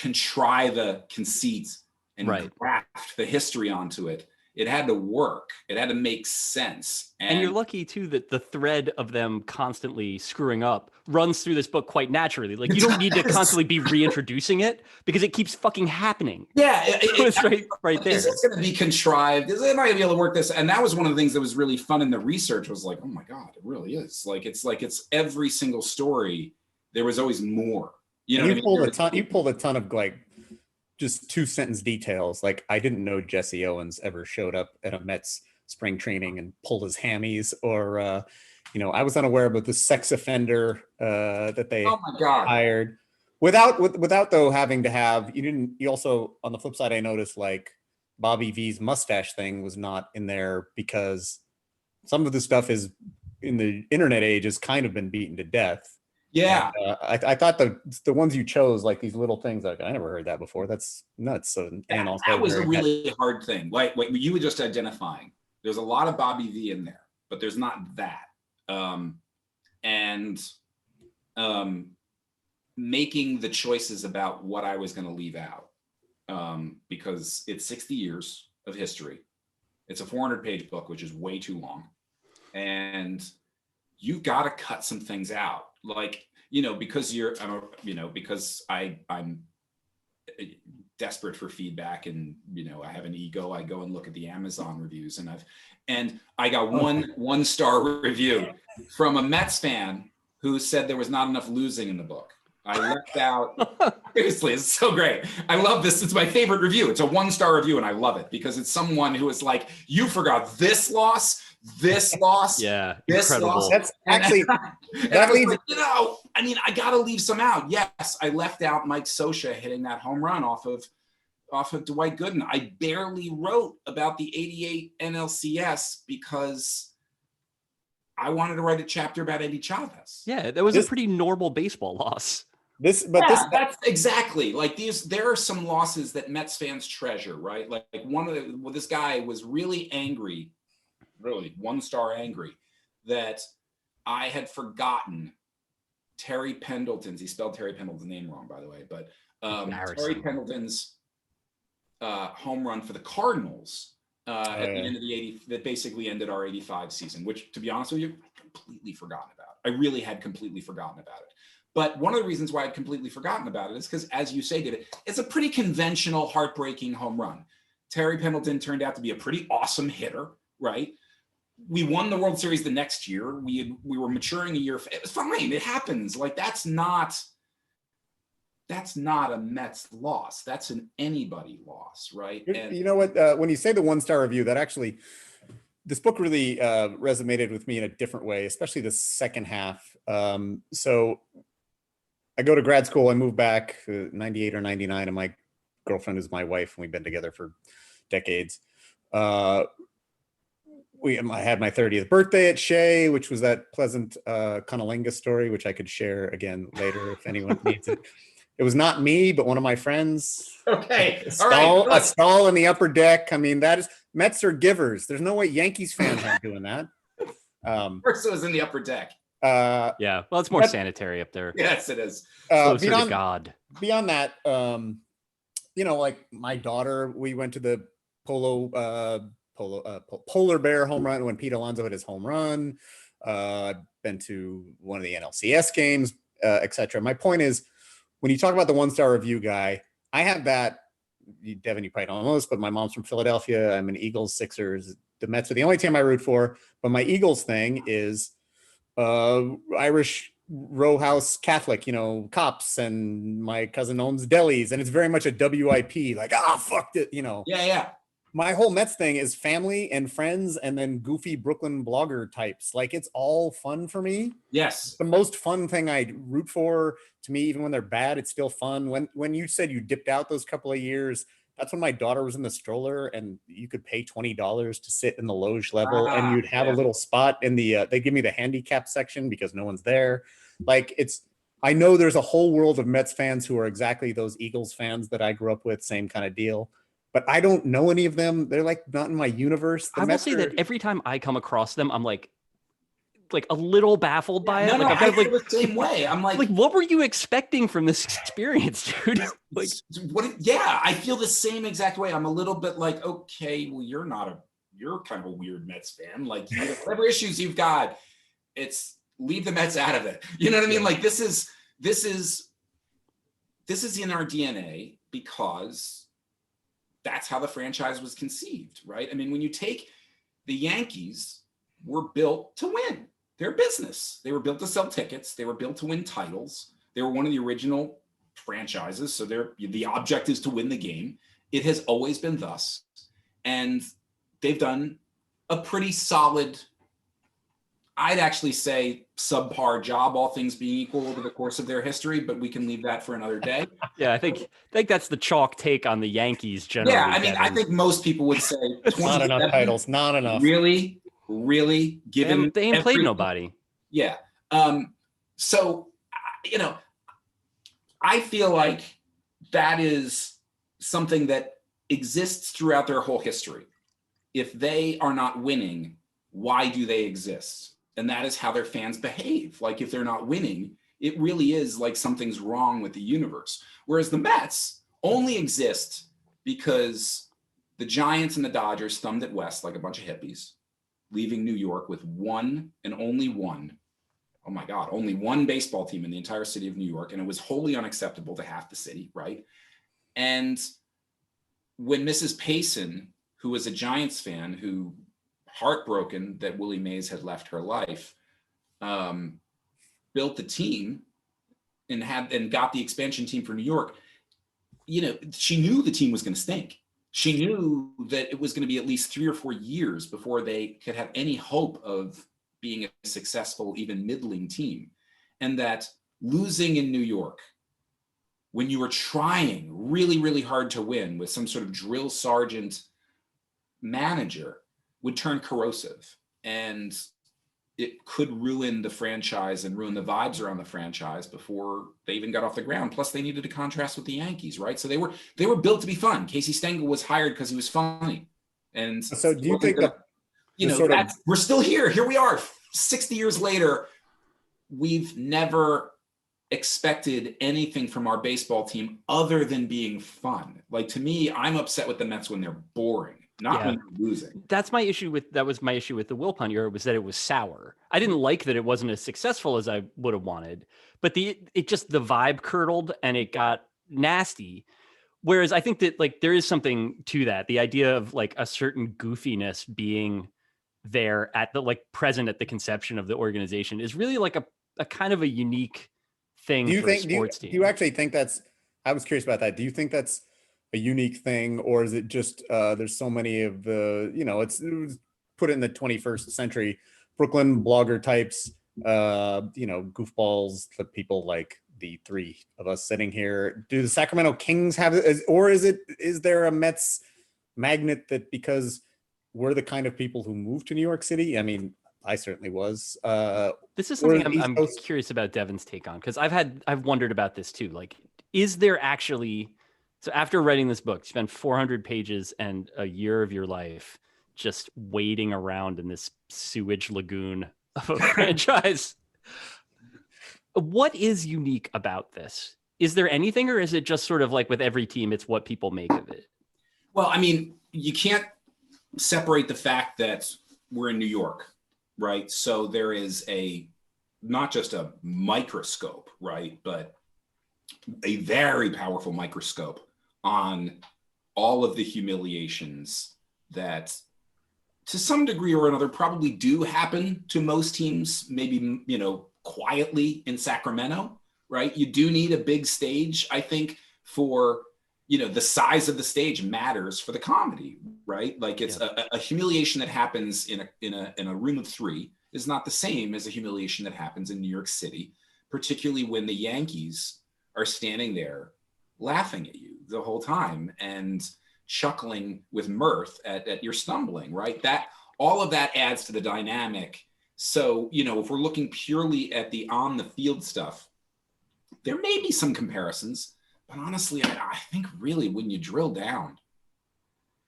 contrive a conceit and graft the history onto it. It had to work. It had to make sense. And you're lucky too that the thread of them constantly screwing up runs through this book quite naturally. Like you don't need to constantly be reintroducing it because it keeps fucking happening. Yeah, it's right there. Is this going to be contrived? Is it not going to be able to work this? And that was one of the things that was really fun in the research. Was like, oh my god, it really is. Like it's every single story. There was always more. You know, you pulled a ton of like just 2-sentence details. Like I didn't know Jesse Owens ever showed up at a Mets spring training and pulled his hammies, or you know, I was unaware about the sex offender that they hired without though having to have, you also, on the flip side, I noticed like Bobby V's mustache thing was not in there because some of the stuff is in the internet age has kind of been beaten to death. Yeah. And, I thought the ones you chose, like these little things, like I never heard that before. That's nuts. So, and also that was a really hard thing. Like what you were just identifying. There's a lot of Bobby V in there, but there's not that. Making the choices about what I was going to leave out, because it's 60 years of history. It's a 400-page book, which is way too long, and you've got to cut some things out. Like, you know, because because I'm desperate for feedback, and you know, I have an ego. I go and look at the Amazon reviews, and I got one star review from a Mets fan who said there was not enough losing in the book. I left out, seriously, it's so great. I love this. It's my favorite review. It's a 1-star review and I love it because it's someone who is like, you forgot this loss, this loss, Yeah, this incredible. loss. That's actually, and that I was leads, like, I mean, I got to leave some out. Yes, I left out Mike Scioscia hitting that home run off of Dwight Gooden. I barely wrote about the 88 NLCS because I wanted to write a chapter about Eddie Chavez. Yeah, that was a pretty normal baseball loss. That's exactly like these. There are some losses that Mets fans treasure, right? Like this guy was really angry, really 1-star angry, that I had forgotten Terry Pendleton's. He spelled Terry Pendleton's name wrong, by the way, but Terry Pendleton's home run for the Cardinals at the end of the 80 that basically ended our 85 season, which, to be honest with you, I completely forgotten about. I really had completely forgotten about it. But one of the reasons why I'd completely forgotten about it is because, as you say, David, it's a pretty conventional, heartbreaking home run. Terry Pendleton turned out to be a pretty awesome hitter, right? We won the World Series the next year. We were maturing a year. It was fine. It happens. Like that's not a Mets loss. That's an anybody loss, right? And you know what? When you say the 1-star review, that actually, this book really resonated with me in a different way, especially the second half. So I go to grad school. I moved back 98 or 99, and my girlfriend is my wife, and we've been together for decades. I had my 30th birthday at Shea, which was that pleasant cunnilingus story, which I could share again later if anyone needs it. It was not me, but one of my friends. Okay. A stall in the upper deck. I mean, that is, Mets are givers. There's no way Yankees fans aren't doing that. First it was in the upper deck. Yeah. Well, it's more sanitary up there. Yes, it is. Closer to God. Beyond that, like my daughter, we went to the Polar Bear home run when Pete Alonso hit his home run. Been to one of the NLCS games, etc. My point is, when you talk about the 1-star review guy, I have that. Devin, you probably don't know this, but my mom's from Philadelphia. I'm an Eagles, Sixers. The Mets are the only team I root for. But my Eagles thing is Irish row house Catholic, cops, and my cousin owns delis, and it's very much a WIP, like, fuck it, Yeah. My whole Mets thing is family and friends and then goofy Brooklyn blogger types. Like, it's all fun for me. Yes. The most fun thing I root for, to me, even when they're bad, it's still fun. When you said you dipped out those couple of years, that's when my daughter was in the stroller and you could pay $20 to sit in the loge level and you'd have a little spot in the, they give me the handicap section because no one's there. Like, I know there's a whole world of Mets fans who are exactly those Eagles fans that I grew up with, same kind of deal. But I don't know any of them. They're like not in my universe. I will say that every time I come across them, I'm like a little baffled by it. I feel the same way. I'm like, what were you expecting from this experience, dude? Like, what? Yeah, I feel the same exact way. I'm a little bit like, okay, well, you're kind of a weird Mets fan. Like, whatever issues you've got, leave the Mets out of it. You know what I mean? Like, this is in our DNA because that's how the franchise was conceived, right? I mean, when you take the Yankees, were built to win. They're business. They were built to sell tickets. They were built to win titles. They were one of the original franchises. So the object is to win the game. It has always been thus. And they've done a pretty solid, I'd actually say subpar job, all things being equal, over the course of their history, but we can leave that for another day. Yeah, I think that's the chalk take on the Yankees generally. Yeah, I mean, I think most people would say not enough titles, not enough. Really, given they ain't played nobody. Yeah. So, I feel like that is something that exists throughout their whole history. If they are not winning, why do they exist? And that is how their fans behave. Like, if they're not winning, it really is like something's wrong with the universe. Whereas the Mets only exist because the Giants and the Dodgers thumbed it west like a bunch of hippies, leaving New York with one and only one. Oh my God, only one baseball team in the entire city of New York. And it was wholly unacceptable to half the city, right? And when Mrs. Payson, who was a Giants fan, who heartbroken that Willie Mays had left her life, built the team and got the expansion team for New York, she knew the team was going to stink. She knew that it was going to be at least 3 or 4 years before they could have any hope of being a successful, even middling team. And that losing in New York, when you were trying really, really hard to win with some sort of drill sergeant manager, would turn corrosive. And it could ruin the franchise and ruin the vibes around the franchise before they even got off the ground. Plus, they needed to contrast with the Yankees, right? So they were built to be fun. Casey Stengel was hired because he was funny. And so do you think that, we're still here? Here we are, 60 years later. We've never expected anything from our baseball team other than being fun. Like, to me, I'm upset with the Mets when they're boring. Not when they're losing. That was my issue with the Wilpon era, was that it was sour. I didn't like that it wasn't as successful as I would have wanted, but the vibe curdled and it got nasty. Whereas I think that like there is something to that. The idea of like a certain goofiness being there at the present at the conception of the organization is really like a kind of a unique thing for a sports team. Do you actually think that's, I was curious about that. Do you think that's a unique thing, or is it just there's so many of the, it was put in the 21st century, Brooklyn blogger types, goofballs, the people like the three of us sitting here. Do the Sacramento Kings have it, or is there a Mets magnet that because we're the kind of people who moved to New York City? I mean, I certainly was. This is something I'm curious about Devin's take on, because I've wondered about this too. Like, is there actually, so after writing this book, you spend 400 pages and a year of your life just wading around in this sewage lagoon of a franchise. What is unique about this? Is there anything, or is it just sort of like with every team, it's what people make of it? Well, I mean, you can't separate the fact that we're in New York, right? So there is not just a microscope, right? But a very powerful microscope on all of the humiliations that to some degree or another probably do happen to most teams, maybe, quietly in Sacramento, right? You do need a big stage, I think, for, the size of the stage matters for the comedy, right? Like it's a humiliation that happens in a room of 3 is not the same as a humiliation that happens in New York City, particularly when the Yankees are standing there laughing at you the whole time and chuckling with mirth at your stumbling, right? That all of that adds to the dynamic. So, if we're looking purely at the on the field stuff, there may be some comparisons, but honestly, I think really when you drill down,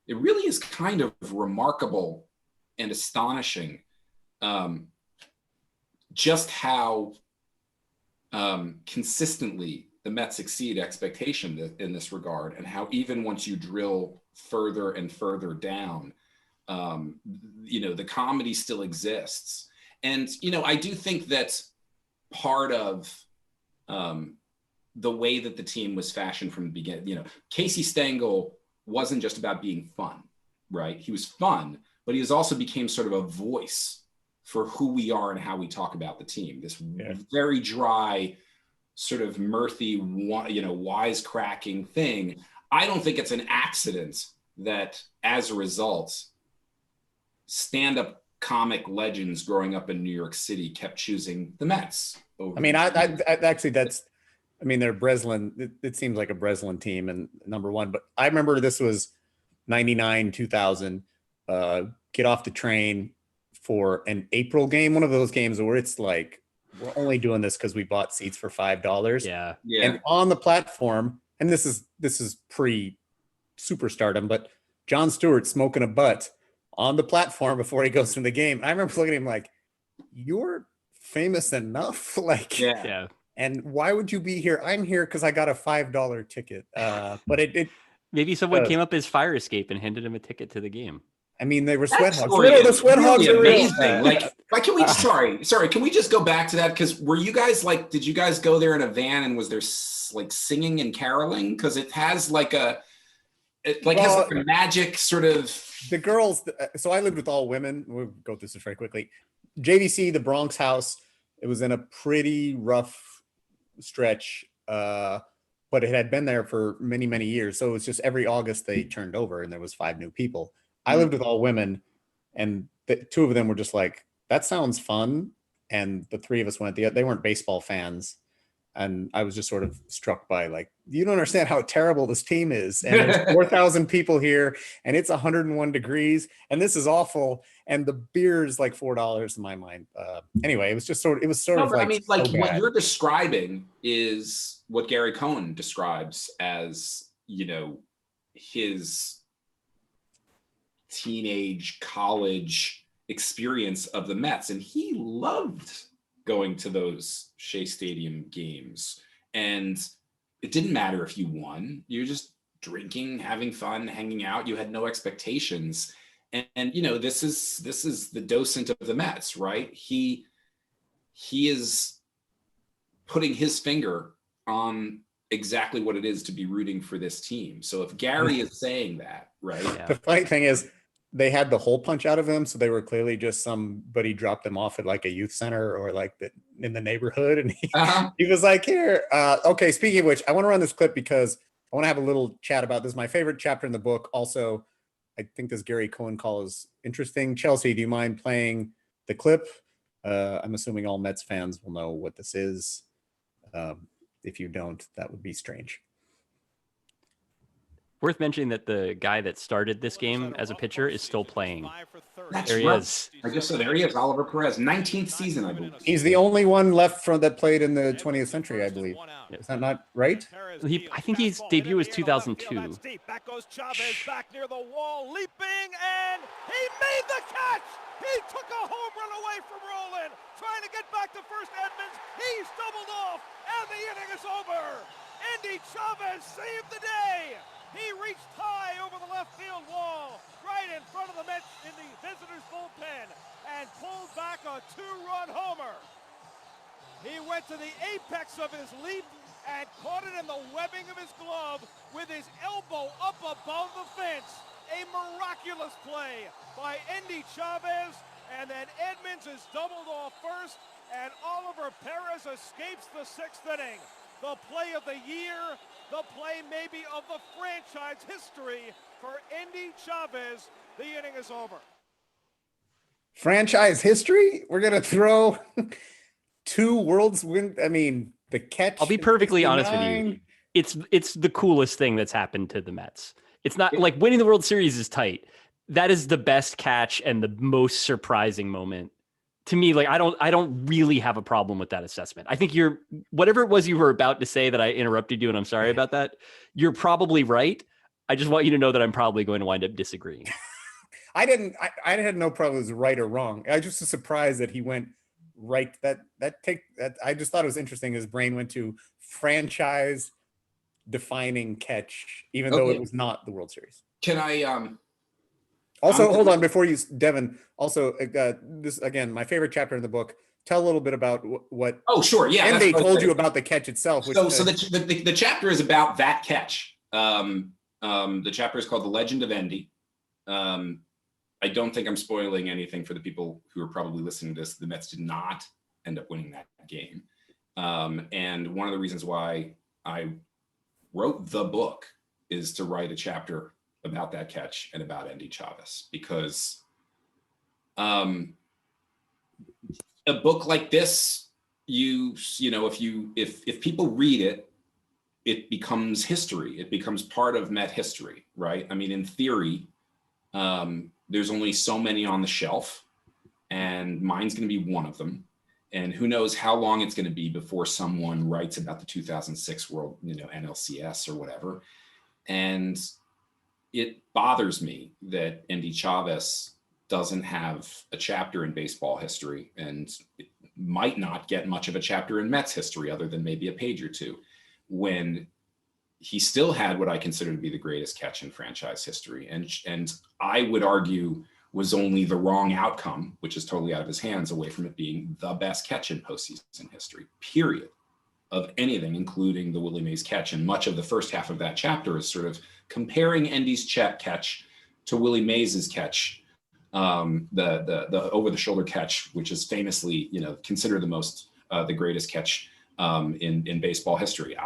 it really is kind of remarkable and astonishing just how consistently the Mets exceed expectation in this regard, and how even once you drill further and further down, the comedy still exists. And, I do think that part of the way that the team was fashioned from the beginning, Casey Stengel wasn't just about being fun, right? He was fun, but he also became sort of a voice for who we are and how we talk about the team. This very dry, sort of mirthy, wisecracking thing. I don't think it's an accident that as a result, stand-up comic legends growing up in New York City kept choosing the Mets. They're Breslin. It seems like a Breslin team and number one, but I remember this was 99, 2000, get off the train for an April game. One of those games where it's like, we're only doing this because we bought seats for $5. Yeah. And on the platform, and this is pre superstardom, but Jon Stewart smoking a butt on the platform before he goes to the game. I remember looking at him like, you're famous enough. Yeah. And why would you be here? I'm here because I got a $5 ticket. But it maybe someone came up his fire escape and handed him a ticket to the game. I mean, they were sweat hogs. The sweat hogs are amazing. Like, can we? Sorry. Can we just go back to that? Because were you guys did you guys go there in a van and was there like singing and caroling? Because it has has like a magic sort of. The girls. So I lived with all women. We'll go through this very quickly. JVC, the Bronx house. It was in a pretty rough stretch, but it had been there for many, many years. So it was just every August they turned over and there was 5 new people. I lived with all women, and the 2 of them were just like, that sounds fun. And the 3 of us went. They weren't baseball fans. And I was just sort of struck by, like, you don't understand how terrible this team is. And there's 4,000 people here, and it's 101 degrees, and this is awful. And the beer is like $4 in my mind. Anyway, it was just sort of like, I mean, like so what bad. you're describing is what Gary Cohen describes as, you know, his teenage college experience of the Mets. And he loved going to those Shea Stadium games. And it didn't matter if you won. You're just drinking, having fun, hanging out. You had no expectations. And you know, this is the docent of the Mets, right? He is putting his finger on exactly what it is to be rooting for this team. So if Gary is saying that, right? Yeah. The funny thing is, they had the hole punch out of him, so they were clearly just somebody dropped them off at like a youth center or like in the neighborhood, and he was like, "Here, okay." Speaking of which, I want to run this clip because I want to have a little chat about this. My favorite chapter in the book. Also, I think this Gary Cohen call is interesting. Chelsea, do you mind playing the clip? I'm assuming all Mets fans will know what this is. If you don't, that would be strange. Worth mentioning that the guy that started this game as a pitcher is still playing. That's There he right. is. I guess so. There he is, Oliver Perez, 19th season, I believe. He's the only one left from that played in the 20th century, I believe. Is that not right? I think his debut was 2002. Back goes Chavez, back near the wall, leaping, and he made the catch! He took a home run away from Roland, trying to get back to first Edmonds. He's doubled off, and the inning is over. Andy Chavez saved the day. He reached high over the left field wall, right in front of the Mets in the visitors' bullpen, and pulled back a 2-run homer. He went to the apex of his leap and caught it in the webbing of his glove with his elbow up above the fence. A miraculous play by Andy Chavez, and then Edmonds is doubled off first, and Oliver Perez escapes the 6th inning. The play of the year, the play maybe of the franchise history for Andy Chavez. The inning is over. Franchise history? We're going to throw 2 worlds win. I mean, the catch. I'll be perfectly honest with you. It's the coolest thing that's happened to the Mets. It's not like winning the World Series is tight. That is the best catch and the most surprising moment. To me, like I don't really have a problem with that assessment. I think whatever it was you were about to say that I interrupted you, and I'm sorry about that. You're probably right. I just want you to know that I'm probably going to wind up disagreeing. I had no problem with right or wrong. I was just surprised that he went right. That I just thought it was interesting. His brain went to franchise defining catch, even though it was not the World Series. Can I also hold on before you, Devin? Also, this again, my favorite chapter in the book. Tell a little bit about what. Oh, sure, yeah. And they told you about the catch itself. Which, so the chapter is about that catch. The chapter is called "The Legend of Endy." I don't think I'm spoiling anything for the people who are probably listening to this. The Mets did not end up winning that game, and one of the reasons why I wrote the book is to write a chapter about that catch and about Andy Chavez, because a book like this, you know, if people read it, it becomes history. It becomes part of Met history, right? I mean, in theory, there's only so many on the shelf, and mine's going to be one of them. And who knows how long it's going to be before someone writes about the 2006 World, NLCS or whatever. And it bothers me that Andy Chavez doesn't have a chapter in baseball history, and it might not get much of a chapter in Mets history other than maybe a page or two, when he still had what I consider to be the greatest catch in franchise history. And I would argue was only the wrong outcome, which is totally out of his hands, away from it being the best catch in postseason history, period, of anything, including the Willie Mays catch. And much of the first half of that chapter is sort of comparing Endy's catch to Willie Mays's catch, the over-the-shoulder catch, which is famously, considered the most the greatest catch in baseball history.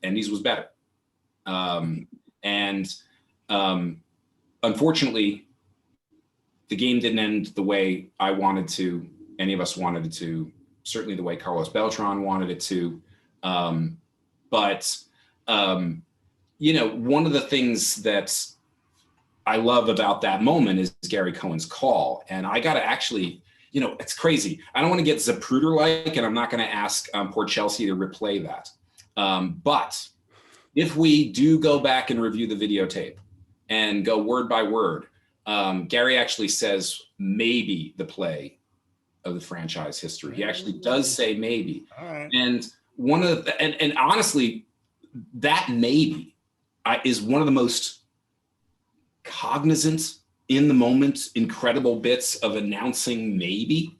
Endy's was better. Unfortunately, the game didn't end the way I wanted to, any of us wanted it to, certainly the way Carlos Beltran wanted it to. One of the things that I love about that moment is Gary Cohen's call. And I got to actually, it's crazy. I don't want to get Zapruder-like, and I'm not going to ask poor Chelsea to replay that. But if we do go back and review the videotape and go word by word, Gary actually says maybe the play of the franchise history. He actually does say maybe. All right. And and honestly, that maybe is one of the most cognizant, in the moment, incredible bits of announcing maybe.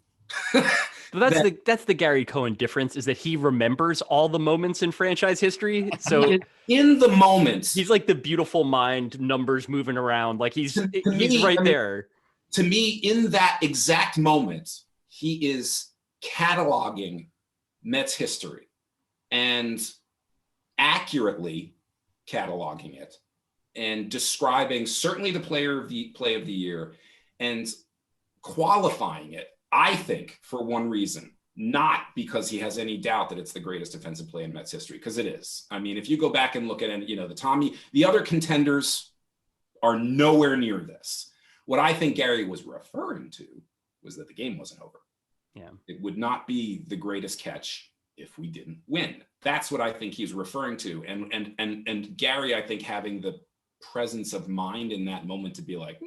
But that's the Gary Cohen difference, is that he remembers all the moments in franchise history. So in the moments, he's like the beautiful mind, numbers moving around. Like he's right there. To me, in that exact moment, he is cataloging Mets history and accurately cataloging it and describing certainly the play of the year and qualifying it, I think, for one reason, not because he has any doubt that it's the greatest defensive play in Mets history, because it is. I mean, if you go back and look at it, the other contenders are nowhere near this. What I think Gary was referring to was that the game wasn't over. Yeah. It would not be the greatest catch if we didn't win. That's what I think he's referring to. And Gary, I think, having the presence of mind in that moment to be like,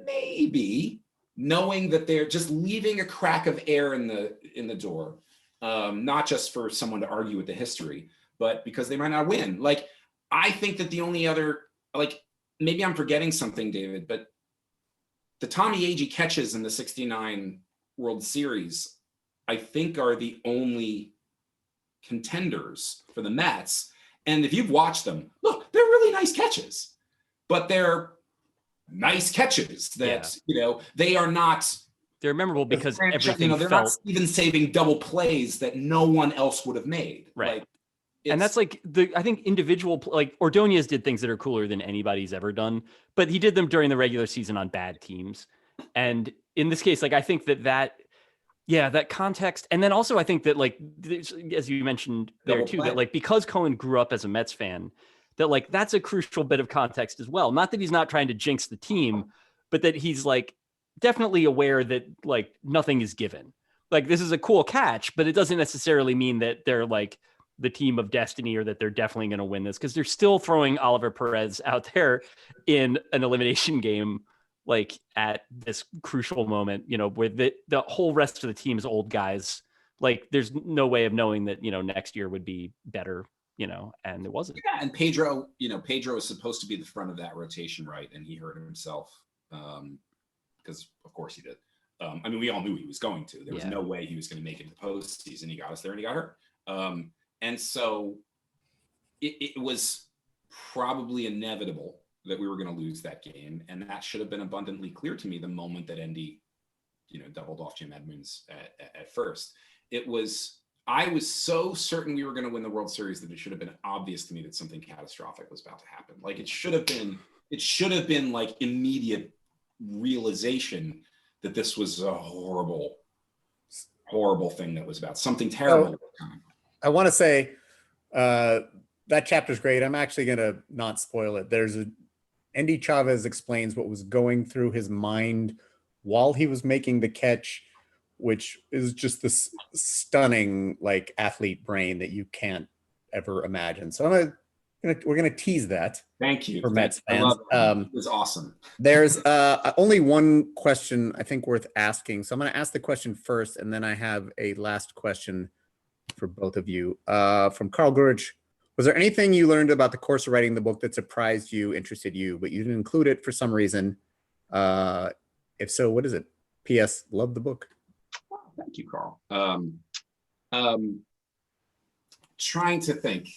maybe, knowing that they're just leaving a crack of air in the door, not just for someone to argue with the history, but because they might not win. Like, I think that the only other, maybe I'm forgetting something, David, but the Tommy Agee catches in the 69 World Series, I think, are the only contenders for the Mets. And if you've watched them, look, they're really nice catches, but they're nice catches that, they are not. They're memorable because everything they're not even saving double plays that no one else would have made. Right. And that's I think individual, Ordonez did things that are cooler than anybody's ever done, but he did them during the regular season on bad teams. And in this case, I think that context. And then also I think that as you mentioned there too, that because Cohen grew up as a Mets fan, that that's a crucial bit of context as well. Not that he's not trying to jinx the team, but that he's definitely aware that nothing is given. This is a cool catch, but it doesn't necessarily mean that they're the team of destiny or that they're definitely going to win this, because they're still throwing Oliver Perez out there in an elimination game, at this crucial moment, where the whole rest of the team is old guys. There's no way of knowing that, next year would be better, and it wasn't. Yeah. And Pedro is supposed to be the front of that rotation, right? And he hurt himself because of course he did. We all knew he was going to. There was no way he was going to make it to the postseason. He got us there and he got hurt. And so it was probably inevitable that we were going to lose that game. And that should have been abundantly clear to me the moment that Endy, doubled off Jim Edmonds at first. I was so certain we were going to win the World Series that it should have been obvious to me that something catastrophic was about to happen. It should have been immediate realization that this was a horrible, horrible thing that was about something terrible. I want to say that chapter's great. I'm actually going to not spoil it. Endy Chavez explains what was going through his mind while he was making the catch, which is just this stunning athlete brain that you can't ever imagine. So we're gonna tease that. Thank you for Mets fans. It was awesome. There's only one question I think worth asking, so I'm going to ask the question first, and then I have a last question for both of you. From Carl Gurich: was there anything you learned about the course of writing the book that surprised you, interested you, but you didn't include it for some reason? If so, what is it? P.S. Love the book. Thank you, Carl. Trying to think.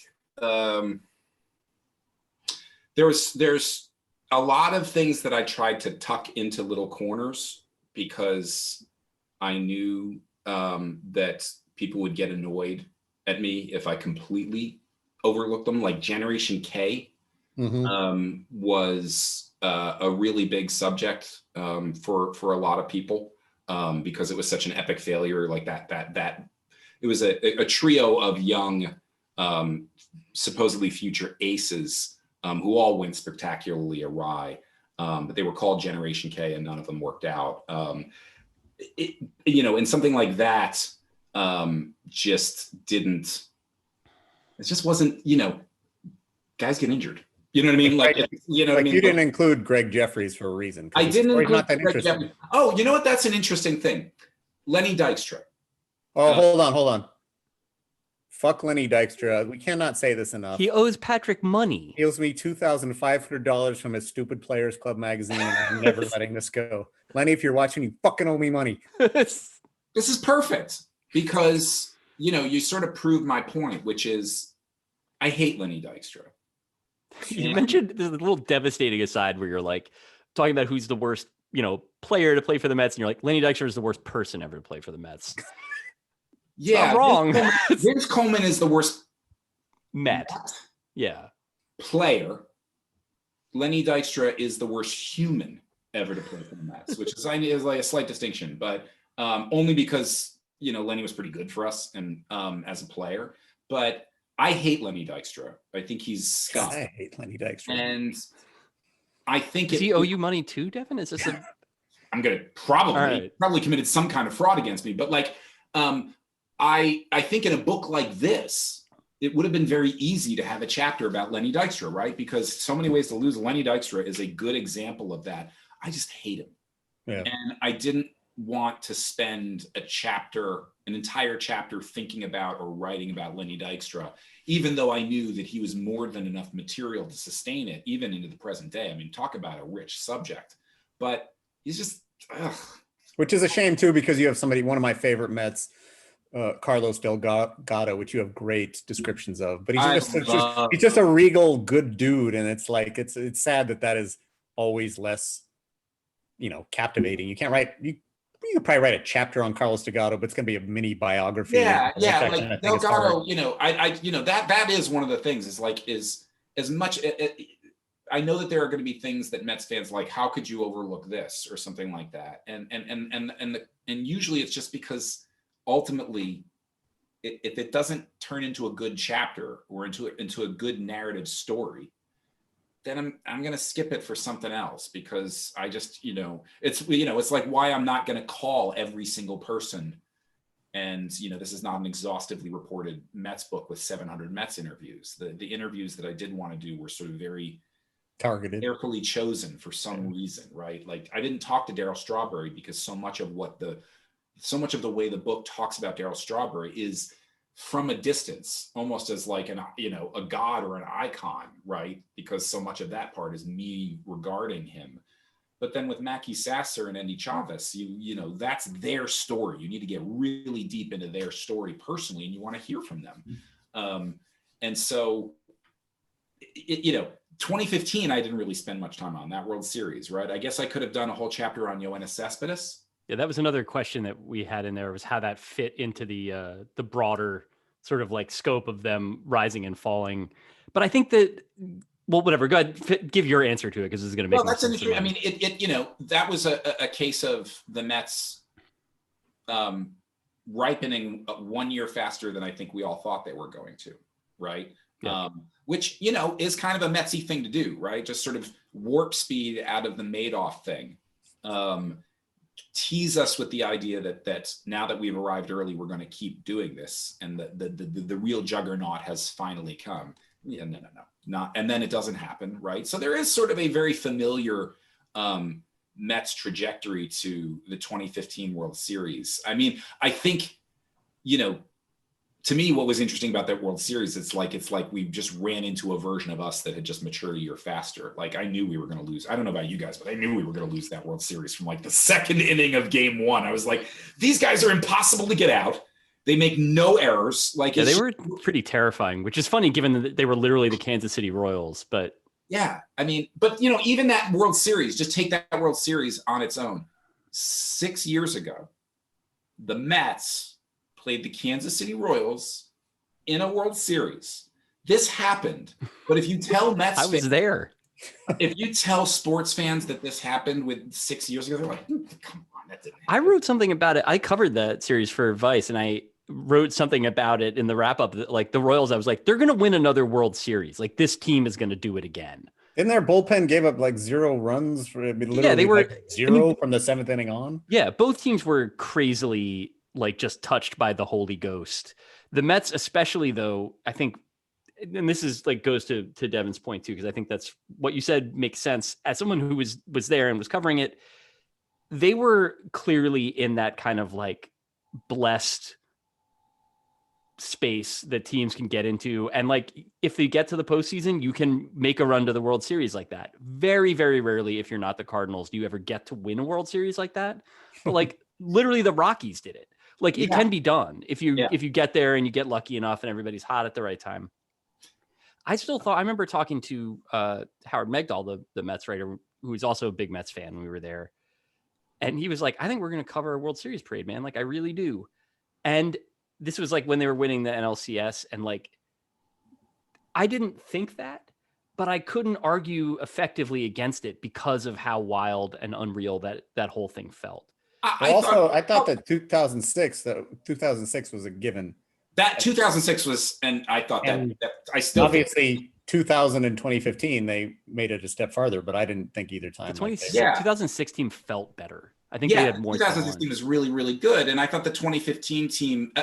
There's a lot of things that I tried to tuck into little corners because I knew that people would get annoyed at me if I completely overlooked them. Like Generation K was a really big subject for a lot of people because it was such an epic failure. Like that it was a trio of young, supposedly future aces who all went spectacularly awry. But they were called Generation K and none of them worked out. And something like that just didn't, it just wasn't, guys get injured. You know what I mean? Like, you didn't include Greg Jeffries for a reason. I didn't include not that Greg interesting. Jeffries. Oh, you know what? That's an interesting thing. Lenny Dykstra. Oh, hold on. Fuck Lenny Dykstra. We cannot say this enough. He owes Patrick money. He owes me $2,500 from his stupid Players Club magazine, and I'm never letting this go. Lenny, if you're watching, you fucking owe me money. This is perfect because, you sort of proved my point, which is I hate Lenny Dykstra. You mentioned the little devastating aside where you're like talking about who's the worst, player to play for the Mets, and you're like, Lenny Dykstra is the worst person ever to play for the Mets. Yeah, not wrong. Vince Coleman is the worst Met. Yeah. Player. Lenny Dykstra is the worst human ever to play for the Mets, which is like a slight distinction, but only because Lenny was pretty good for us and as a player. But I hate Lenny Dykstra. I think he's scum. I hate Lenny Dykstra. And I think does he owe you money too, Devin? Is this a I'm gonna probably committed some kind of fraud against me, but like I think in a book like this, it would have been very easy to have a chapter about Lenny Dykstra, right? Because So Many Ways to Lose. Lenny Dykstra is a good example of that. I just hate him. Yeah. And I didn't want to spend an entire chapter thinking about or writing about Lenny Dykstra, even though I knew that he was more than enough material to sustain it, even into the present day. I mean, talk about a rich subject, but he's just, Which is a shame too, because you have one of my favorite Mets, Carlos Delgado, which you have great descriptions of, but he's just a regal good dude, and it's like it's sad that is always less captivating. You can't write you could probably write a chapter on Carlos Delgado, but it's going to be a mini biography. Yeah, like Delgado, that is one of the things is as much. I know that there are going to be things that Mets fans like. How could you overlook this or something like that? And usually it's just because ultimately, if it doesn't turn into a good chapter or into a good narrative story, then I'm going to skip it for something else because I just, it's like why I'm not going to call every single person. And, this is not an exhaustively reported Mets book with 700 Mets interviews. The interviews that I did want to do were sort of very targeted, carefully chosen for some reason, right? Like I didn't talk to Darryl Strawberry because so much of the way the book talks about Darryl Strawberry is from a distance, almost as like a god or an icon, right? Because so much of that part is me regarding him. But then with Mackey Sasser and Andy Chavez, that's their story. You need to get really deep into their story personally, and you want to hear from them. And so, 2015, I didn't really spend much time on that World Series, right? I guess I could have done a whole chapter on Yoenis Cespedes. Yeah, that was another question that we had in there, was how that fit into the broader sort of like scope of them rising and falling. But I think that, well, whatever. Go ahead, give your answer to it because this is going to make. Well, that's an issue. I mean, that was a case of the Mets ripening 1 year faster than I think we all thought they were going to, right? Yeah. Which is kind of a Metsy thing to do, right? Just sort of warp speed out of the Madoff thing. Tease us with the idea that now that we've arrived early, we're going to keep doing this, and the real juggernaut has finally come. Yeah, no, not, and then it doesn't happen, right? So there is sort of a very familiar Mets trajectory to the 2015 World Series. I mean, I think, to me, what was interesting about that World Series, it's like we just ran into a version of us that had just matured a year faster. Like I knew we were going to lose. I don't know about you guys, but I knew we were going to lose that World Series from like the second inning of Game 1. I was like, these guys are impossible to get out. They make no errors. Like they were pretty terrifying, which is funny given that they were literally the Kansas City Royals. But yeah, I mean, but even that World Series, just take that World Series on its own. 6 years ago, the Mets played the Kansas City Royals in a World Series. This happened. But if you tell Mets I was there. If you tell sports fans that this happened with 6 years ago, they're like, come on, that didn't happen. I wrote something about it. I covered that series for Vice, and I wrote something about it in the wrap up. Like the Royals, I was like, they're going to win another World Series. Like this team is going to do it again. Didn't their bullpen gave up like 0 runs for literally they were like 0 from the 7th inning on? Yeah, both teams were crazily like just touched by the Holy Ghost. The Mets, especially though, I think, and this is like goes to Devin's point too, because I think that's what you said makes sense. As someone who was there and was covering it, they were clearly in that kind of like blessed space that teams can get into. And like, if they get to the postseason, you can make a run to the World Series like that. Very, very rarely, if you're not the Cardinals, do you ever get to win a World Series like that. But like literally the Rockies did it. Like it can be done if you get there and you get lucky enough and everybody's hot at the right time. I remember talking to Howard Megdal, the Mets writer, who is also a big Mets fan when we were there. And he was like, I think we're going to cover a World Series parade, man. Like, I really do. And this was like when they were winning the NLCS. And like, I didn't think that, but I couldn't argue effectively against it because of how wild and unreal that whole thing felt. I thought that 2006 was a given. That 2006 was, and I thought that I still obviously 2000 and 2015 they made it a step farther, but I didn't think either time. 2016 felt better. I think they had more. 2016 was really, really good, and I thought the 2015 team.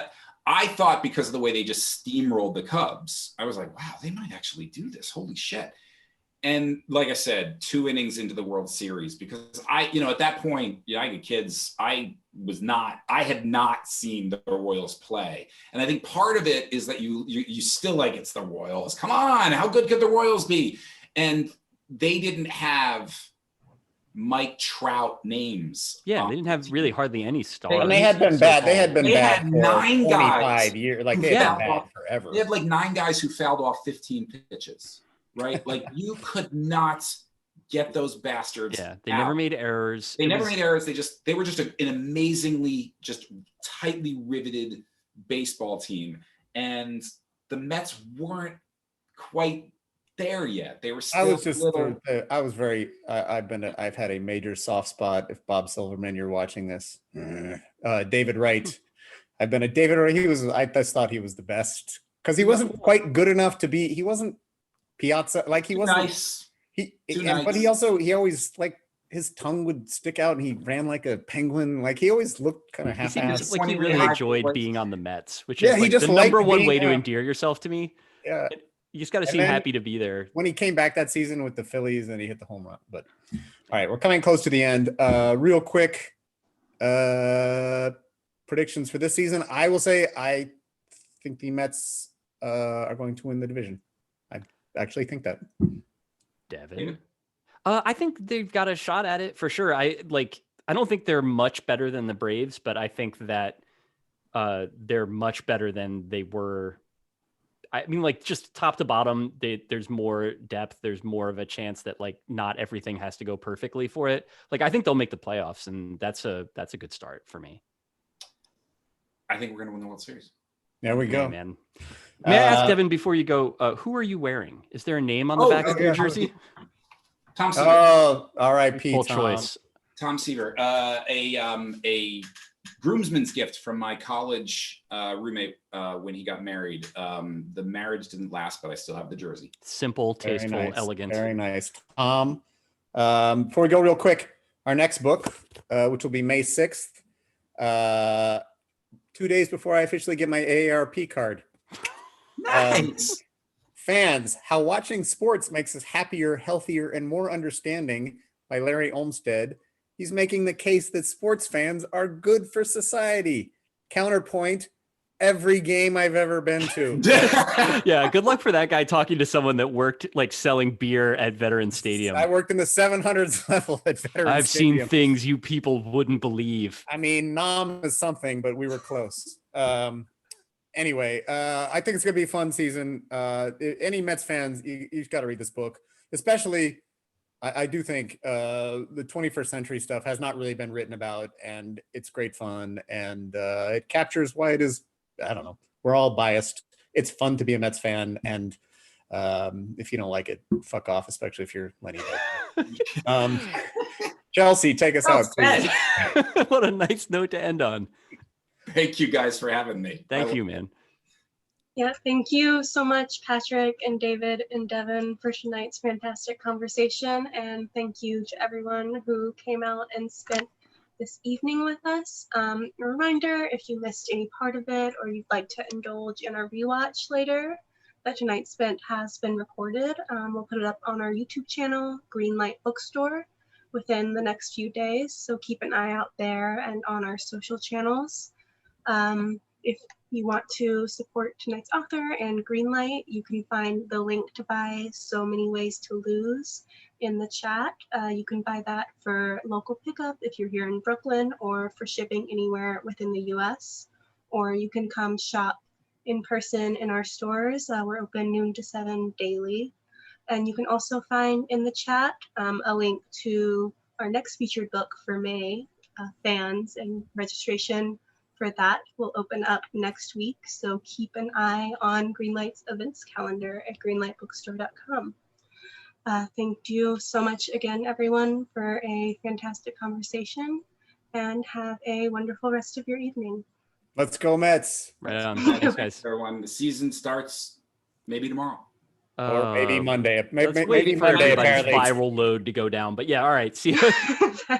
I thought because of the way they just steamrolled the Cubs, I was like, wow, they might actually do this. Holy shit! And like I said, 2 innings into the World Series, because at that point, I had kids. I had not seen the Royals play. And I think part of it is that you still like, it's the Royals. Come on, how good could the Royals be? And they didn't have Mike Trout names. Yeah, they didn't have really hardly any stars. And they had been bad. They had had for 9 guys. Years. Like they had been bad forever. They had like 9 guys who fouled off 15 pitches. Right? Like you could not get those bastards. Yeah, they never made errors. They never made errors. They were just an amazingly just tightly riveted baseball team. And the Mets weren't quite there yet. They were still I've had a major soft spot. If Bob Silverman, you're watching this, David Wright. I've been a David Wright. I just thought he was the best because he wasn't quite good enough to be. He wasn't Piazza, like he wasn't nice. But he always like his tongue would stick out and he ran like a penguin. Like he always looked kind of half-assed. Like he really enjoyed being on the Mets, which is he just the number one way to endear yourself to me. Yeah. You just got to seem happy to be there. When he came back that season with the Phillies and he hit the home run. But all right, we're coming close to the end. Real quick, predictions for this season. I will say I think the Mets are going to win the division. I actually think that. Devin, I think they've got a shot at it for sure. I don't think they're much better than the Braves, but I think that they're much better than they were. I mean, like just top to bottom, there's more depth. There's more of a chance that like not everything has to go perfectly for it. Like I think they'll make the playoffs, and that's a good start for me. I think we're going to win the World Series. There we go, yeah, man. May I ask, Devin, before you go, who are you wearing? Is there a name on the back of your jersey? Tom Seaver. Oh, R.I.P. Full choice. Tom Seaver. A groomsman's gift from my college roommate when he got married. The marriage didn't last, but I still have the jersey. Simple, tasteful, elegant. Very nice. Before we go real quick, our next book, which will be May 6th, 2 days before I officially get my AARP card. Nice. Fans, How Watching Sports Makes Us Happier, Healthier, and More Understanding by Larry Olmsted. He's making the case that sports fans are good for society. Counterpoint, every game I've ever been to. Yeah, good luck for that guy talking to someone that worked like selling beer at Veterans Stadium. I worked in the 700s level at Veterans I've Stadium. seen things you people wouldn't believe. I mean, Nom is something, but we were close. Anyway, I think it's going to be a fun season. Any Mets fans, you've got to read this book, especially I do think the 21st century stuff has not really been written about, and it's great fun, and it captures why it is. I don't know. We're all biased. It's fun to be a Mets fan, and if you don't like it, fuck off, especially if you're Lenny. Chelsea, take us out, please. What a nice note to end on. Thank you guys for having me. Thank you, man. Yeah, thank you so much, Patrick and David and Devin, for tonight's fantastic conversation. And thank you to everyone who came out and spent this evening with us. A reminder, if you missed any part of it or you'd like to indulge in our rewatch later, that tonight's spent has been recorded. We'll put it up on our YouTube channel, Greenlight Bookstore, within the next few days. So keep an eye out there and on our social channels. If you want to support tonight's author and Greenlight, you can find the link to buy So Many Ways to Lose in the chat. You can buy that for local pickup if you're here in Brooklyn, or for shipping anywhere within the US. Or you can come shop in person in our stores. We're open noon to 7 daily. And you can also find in the chat a link to our next featured book for May, fans, and registration for that will open up next week. So keep an eye on Greenlight's events calendar at greenlightbookstore.com. Thank you so much again, everyone, for a fantastic conversation, and have a wonderful rest of your evening. Let's go Mets. Right on. Thanks, guys. Everyone, the season starts maybe tomorrow. Or maybe Monday. Let's Maybe wait for Monday, everybody's apparently. viral load to go down. But yeah, all right. See you.